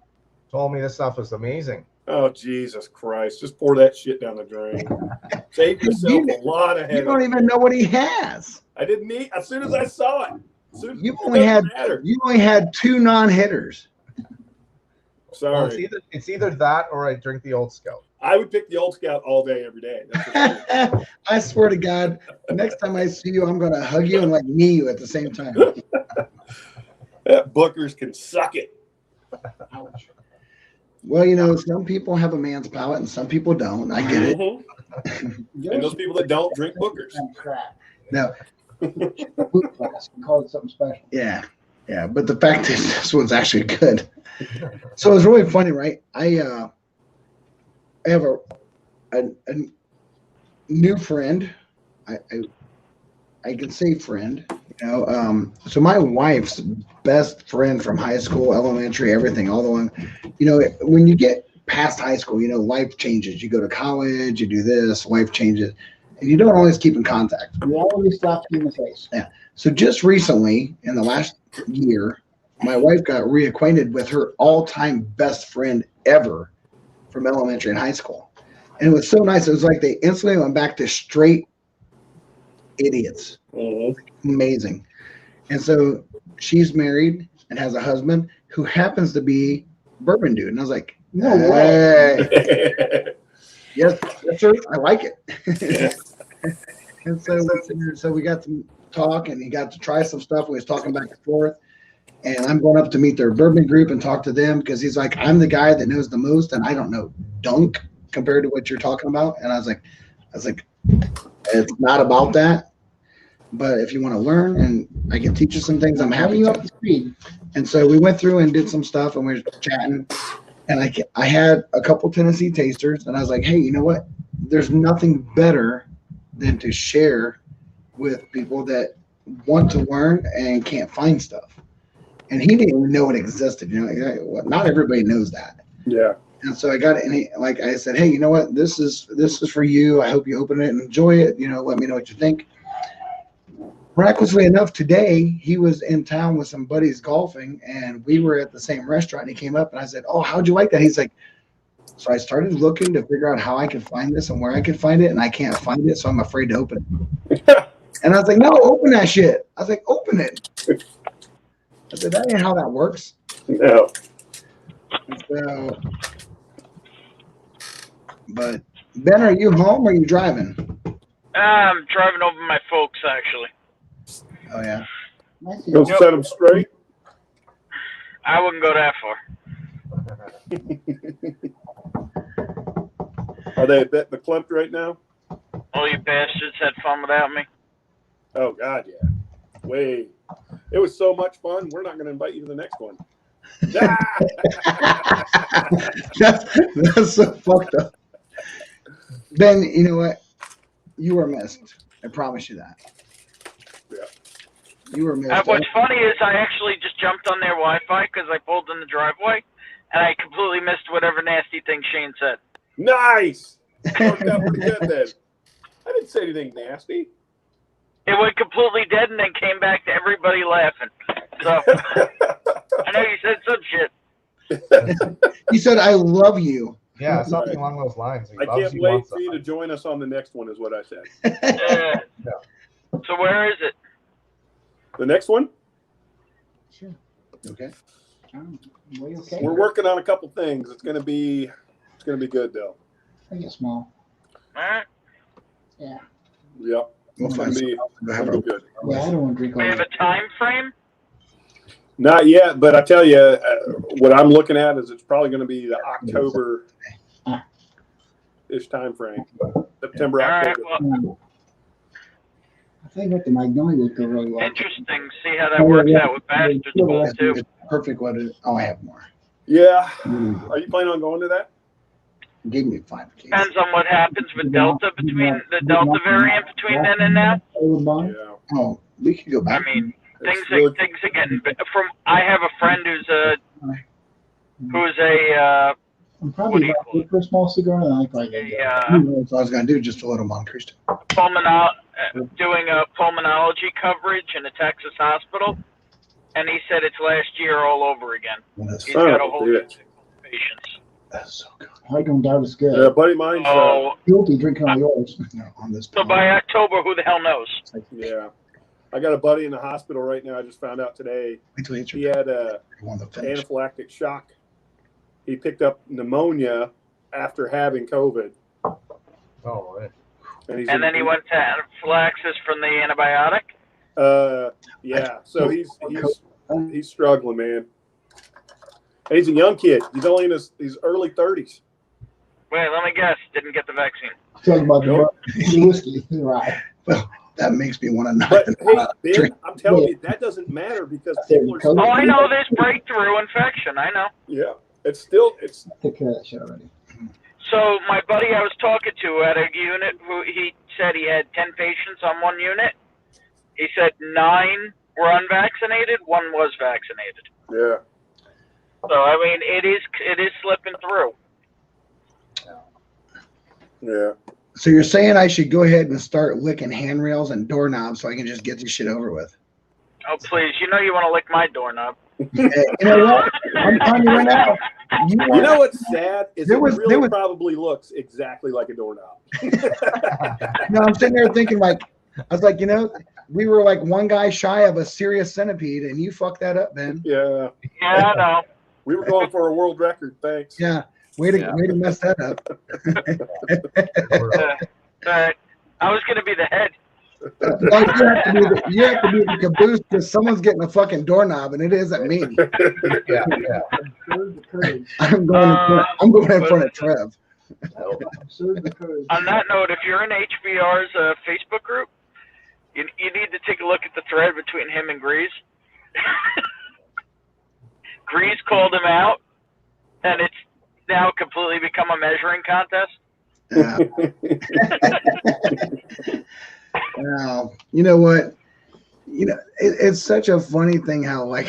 told me this stuff was amazing. Oh, Jesus Christ. Just pour that shit down the drain. Save yourself a lot of You headache. don't even know what he has. I didn't need, as soon as I saw it. You only had 2 non-hitters. Well, Sorry. it's either that or I drink the Old Scout. I would pick the Old Scout all day, every day. That's for sure. I swear to God, next time I see you, I'm gonna hug you and like knee you at the same time. Bookers can suck it. Ouch. Well, some people have a man's palate and some people don't. I get it. Mhm. And those people that don't drink Bookers. Crap. No, Boot flask. Call it something special. yeah. But the fact is, this one's actually good. So it's really funny, right? I have a new friend. I can say friend. So my wife's best friend from high school, elementary, everything, all the one. When you get past high school, life changes. You go to college, you do this, life changes, and you don't always keep in contact. Reality slaps you in the face. So just recently, in the last year, my wife got reacquainted with her all-time best friend ever from elementary and high school. And it was so nice. It was like they instantly went back to straight idiots. Mhm. Amazing. And so she's married and has a husband who happens to be bourbon dude. And I was like, No way. hey, yes, sir. I like it. And so we got to talk and he got to try some stuff. We was talking back and forth. And I'm going up to meet their bourbon group and talk to them because he's like, I'm the guy that knows the most and I don't know dunk compared to what you're talking about. And I was like, it's not about that. But if you want to learn and I can teach you some things, I'm happy you to. up to speed. And so we went through and did some stuff and we were chatting. And I had a couple Tennessee tasters and I was like, hey, you know what? There's nothing better than to share with people that want to learn and can't find stuff. And he didn't even know it existed. Not everybody knows that. Yeah. And so I got it, and I said, hey, you know what? This is for you. I hope you open it and enjoy it. Let me know what you think. Miraculously enough, today he was in town with some buddies golfing, and we were at the same restaurant. And he came up, and I said, oh, how'd you like that? He's like, so I started looking to figure out how I could find this and where I could find it, and I can't find it, so I'm afraid to open it. And I was like, no, open that shit. I was like, open it. I said, that ain't how that works. No. So, but Ben, are you home or are you driving? I'm driving over my folks, actually. Oh, yeah. I see. Go set them straight. I wouldn't go that far. Are they at the clump right now? All you bastards had fun without me. Oh God, yeah. Way. It was so much fun. We're not going to invite you to the next one. That's so fucked up. Ben, you know what? You were missed. I promise you that. Yeah. You were missed. What's funny is I actually just jumped on their Wi-Fi because I pulled in the driveway, and I completely missed whatever nasty thing Shane said. Nice. Worked out pretty good then. I didn't say anything nasty. It went completely dead and then came back to everybody laughing. So I know you said some shit. He said, "I love you." Yeah, something along those lines. I can't wait for you to join us on the next one, is what I said. So where is it? The next one? Sure. Okay. Way okay. We're working on a couple things. It's gonna be good though. I get small. All right. Yeah. Yep. We'll It's find gonna be good. Yeah, I don't want to drink all We have that. a time frame? Not yet, but I tell you, what I'm looking at is it's probably going to be the October-ish time frame. September, All right. October. Well, I think what the Magnolia would go really well. interesting. See how that works out with bastards both too. It's perfect. What it? Oh, I have more. Yeah. Are you planning on going to that? Give me 5 cases. Depends on what happens with Delta between the Delta variant between then and now. Yeah. Oh, we could go I back. mean, It's things really- are getting from. I have a friend who's a I'm what do you probably call it? for a small cigar, and I probably get a That's what I was going to do, just a little Monte doing a pulmonology coverage in a Texas hospital, and he said it's last year all over again. That's He's got a whole bitch. bunch of patients. so good. I don't doubt it's good. Yeah, a buddy of mine's. Oh, Guilty drinking all yours. No, on this. so by October, who the hell knows? Yeah. I got a buddy in the hospital right now. I just found out today. Wait till He had a finish. anaphylactic shock. He picked up pneumonia after having COVID. Oh, right. And then he went to anaphylaxis from the antibiotic. Yeah. So he's struggling, man. And he's a young kid. He's only in his early 30s. Wait, let me guess. Didn't get the vaccine. Talking about Nope. the whiskey, right? Well, that makes me want to knock But them hey, out. Ben, I'm telling you, that doesn't matter because people are. Oh, I know there's breakthrough infection. I know. Yeah, it's. Took care of that shit already. So my buddy I was talking to at a unit, who he said he had 10 patients on one unit. He said 9 were unvaccinated, 1 was vaccinated. Yeah. So I mean, it is slipping through. Yeah. So you're saying I should go ahead and start licking handrails and doorknobs so I can just get this shit over with? Oh please, you know you want to lick my doorknob. Hey, you know what? I'm telling you right now. You know what's sad is There it was- really there was- probably looks exactly like a doorknob. No, I'm sitting there thinking like, I was like, we were like one guy shy of a serious centipede, and you fucked that up, Ben. Yeah. Yeah, I know. We were going for a world record. Thanks. Yeah, way to mess that up. All right. I was gonna be the head. Well, you have to be the caboose because someone's getting a fucking doorknob, and it isn't me. Yeah. Serve the courage. I'm going in front of Trev. Serve the courage. On that note, if you're in HBR's Facebook group, you need to take a look at the thread between him and Grease. Grease called him out, and it's now completely become a measuring contest. Yeah. Now, you know what? It's such a funny thing how, like,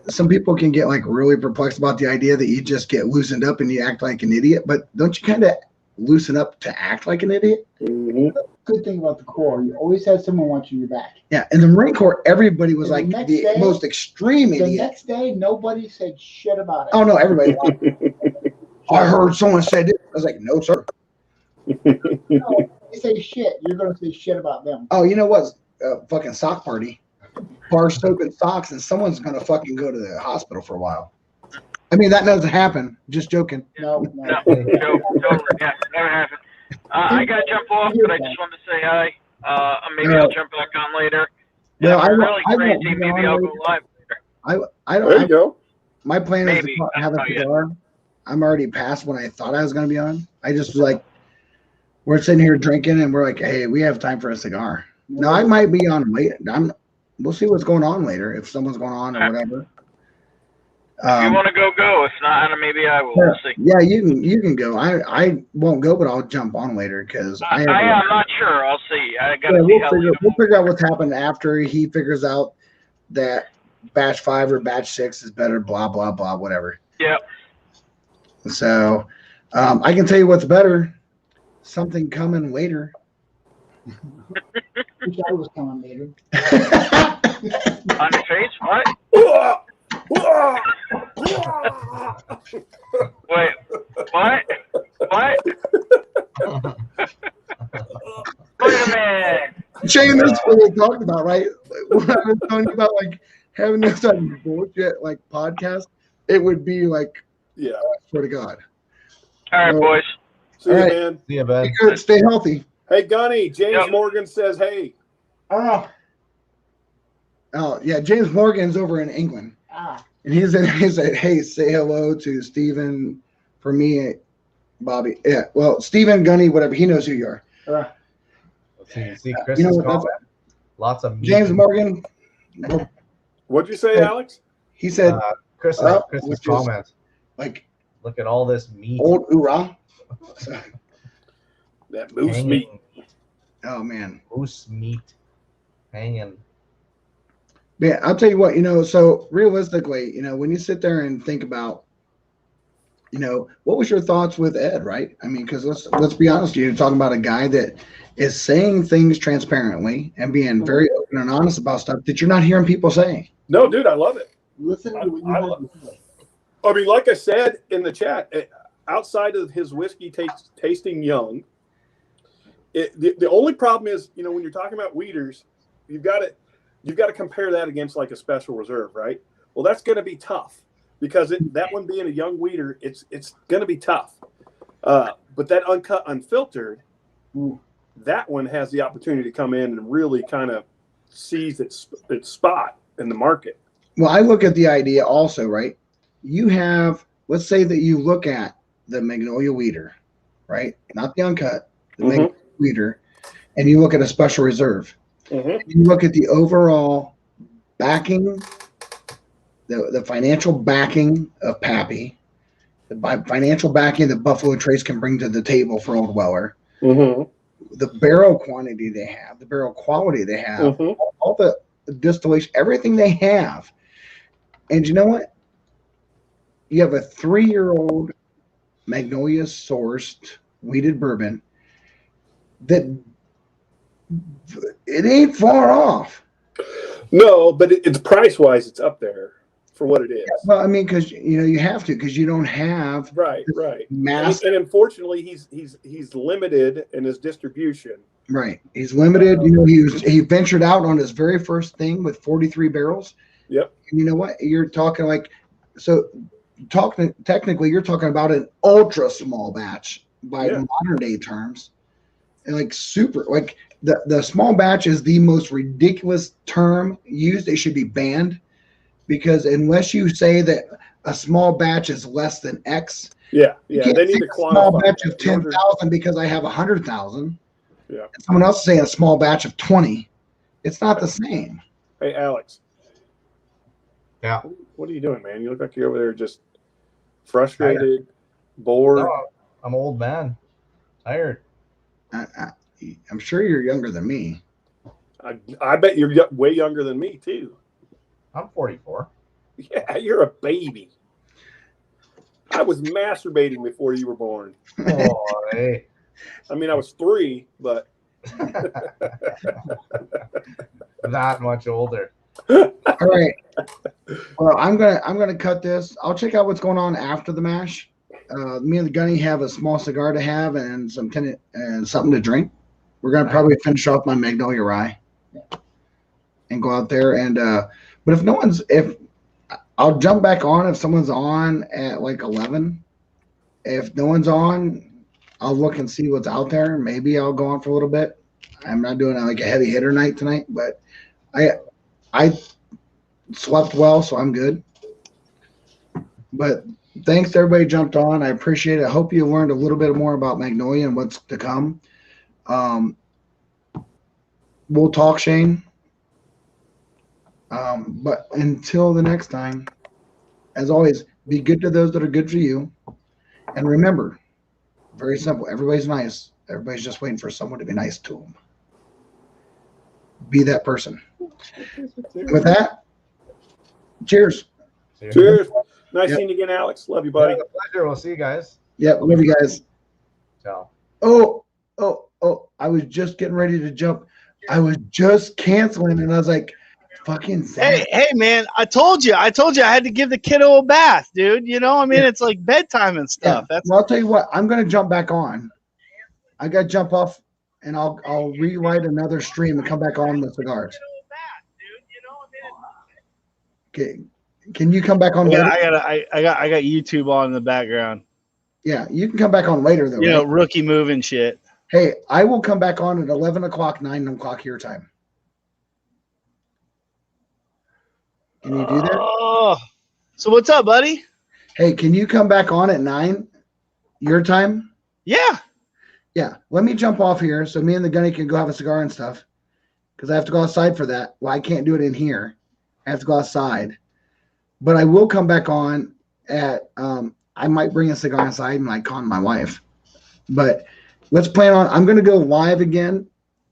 some people can get like really perplexed about the idea that you just get loosened up and you act like an idiot. But don't you kind of loosen up to act like an idiot? Mhm. Good thing about the Corps, you always had someone watching your back. Yeah. In the Marine Corps, everybody was And like the next the day- most extreme The idiot. next day, nobody said shit about it. Oh no, everybody. I heard someone said it. I was like, no, sir. No, they say shit. You're going to say shit about them. Oh, you know what? Fucking sock party. Bar soap and socks, and someone's gonna fucking go to the hospital for a while. I mean, that doesn't happen. Just joking. No, No, totally. Yeah, never happened. I got to jump off, but I just wanted to say hi. Maybe I'll jump back on later. And Well, if you're really I won't crazy, be maybe on I'll later. go live later. I There you don't. go. My plan is Maybe. to have a I don't know yet. cigar. I'm already past when I thought I was going to be on. I just was like, we're sitting here drinking, and we're like, hey, we have time for a cigar. Now I might be on late. We'll see what's going on later if someone's going on or whatever. If you want to go. If not, maybe I will. We'll see. Yeah, you can go. I won't go, but I'll jump on later because I'm not sure. I'll see. I got to see we'll how figure out what's happened after he figures out that batch 5 or batch 6 is better. Blah blah blah. Whatever. Yeah. So, I can tell you what's better. Something coming later. Wish I was coming later. On your face? What? Wait. What? What? Wait a minute. Shane, this is what we talked about, right? When I was talking about like having this type of bullshit like podcast, it would be like, Yeah. I swear to God. All right, boys. See you, All right. man. See ya, Ben. Be good. Stay healthy. Hey, Gunny, James Yep. Morgan says, hey. Oh, Oh yeah, James Morgan's over in England, and he said, "Hey, say hello to Stephen for me, Bobby." Yeah, well, Stephen, Gunny, whatever. He knows who you are. See Chris's You know what, comment? Lots of meat. James Morgan. What'd you say, Hey. Alex? He said, Chris's which is- comment. like Look at all this meat. old hoorah. That moose hanging, meat. Oh man. Moose meat hanging. Yeah, I'll tell you what, so realistically, when you sit there and think about, what was your thoughts with Ed, right? I mean, because let's be honest, you're talking about a guy that is saying things transparently and being very open and honest about stuff that you're not hearing people say. No, dude, I love it. listen to what you I had love- to say. I mean, like I said in the chat, outside of his whiskey tasting young, the only problem is, when you're talking about weeders, you've got to compare that against like a special reserve, right? Well, that's going to be tough because that one being a young weeder, it's going to be tough. But that uncut, unfiltered, that one has the opportunity to come in and really kind of seize its spot in the market. Well, I look at the idea also, right? You have, let's say that you look at the Magnolia Weeder, right? Not the uncut, the Magnolia Weeder, and you look at a special reserve. You look at the overall backing, the financial backing of Pappy, the financial backing that Buffalo Trace can bring to the table for Old Weller, the barrel quantity they have, the barrel quality they have, all the distillation, everything they have. And you know what? You have a 3-year-old Magnolia sourced weeded bourbon that it ain't far off. No, but it's price wise, it's up there for what it is. Well, I mean, because you have to, because you don't have Right. mass. And unfortunately, he's limited in his distribution. Right, he's limited. He ventured out on his very first thing with 43 barrels. Yep. And you know what? You're talking technically, you're talking about an ultra small batch by modern day terms, and like super, like the small batch is the most ridiculous term used. It should be banned because unless you say that a small batch is less than X, They you need can't say to a quantify small batch that. of 10,000 because I have 100,000. Yeah. And someone else is saying a small batch of 20. It's not the same. Hey, Alex. Yeah. What are you doing, man? You look like you're over there just frustrated, bored. No, I'm an old man. Tired. I'm sure you're younger than me. I bet you're way younger than me, too. I'm 44. Yeah, you're a baby. I was masturbating before you were born. Oh, hey. I mean, I was 3, but That much older. All right. Well, I'm gonna cut this. I'll check out what's going on after the mash. Me and the Gunny have a small cigar to have and something to drink. We're gonna probably finish off my Magnolia Rye and go out there and. But if I'll jump back on if someone's on at like 11. If no one's on, I'll look and see what's out there. Maybe I'll go on for a little bit. I'm not doing like a heavy hitter night tonight, but I slept well, so I'm good. But thanks to everybody who jumped on. I appreciate it. I hope you learned a little bit more about Magnolia and what's to come. We'll talk, Shane. But until the next time, as always, be good to those that are good for you. And remember, very simple, everybody's nice. Everybody's just waiting for someone to be nice to them. Be that person. With that, cheers. Cheers. Nice seeing you again, Alex. Love you, buddy. Yeah, pleasure. We'll see you guys. Yep, love you guys. Ciao. Oh, I was just getting ready to jump. I was just canceling, and I was like, fucking Zach. Hey, man, I told you I had to give the kiddo a bath, dude. You know, I mean, it's like bedtime and stuff. Yeah. Well, I'll tell you what, I'm going to jump back on. I got to jump off, and I'll rewrite another stream and come back on the cigars. Okay. Can you come back on later? I got YouTube on in the background. Yeah, you can come back on later, though. You know, rookie move and shit. Hey, I will come back on at 11 o'clock, 9 o'clock your time. Can you do that? Oh, so what's up, buddy? Hey, can you come back on at 9 your time? Yeah. Yeah. Let me jump off here so me and the Gunny can go have a cigar and stuff, because I have to go outside for that. Well, I can't do it in here. I have to go outside. But I will come back on at I might bring a cigar inside and like con my wife. But let's plan on, I'm going to go live again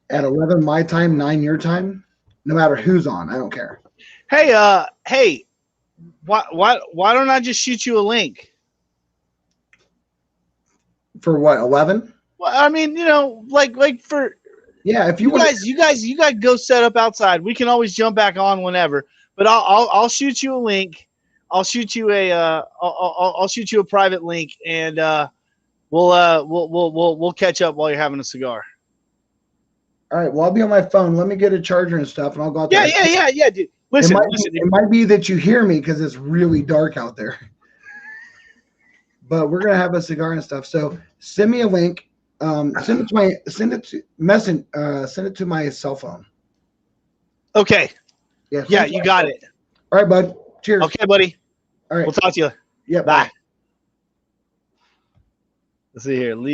at 11 my time, 9 your time, no matter who's on. I don't care. Hey, why don't I just shoot you a link? For what, 11? Well, I mean, you know, like for yeah, if you guys go set up outside. We can always jump back on whenever. But I'll shoot you a link. I'll shoot you I'll shoot you a private link, and we'll catch up while you're having a cigar. All right. Well, I'll be on my phone. Let me get a charger and stuff, and I'll go out there. Yeah, dude. Listen, it might be that you hear me because it's really dark out there. But we're gonna have a cigar and stuff. So send me a link. Send it to my cell phone. Okay. Yeah, you got it. All right, bud. Cheers. Okay, buddy. All right. We'll talk to you. Yeah. Bye. Let's see here. Lee.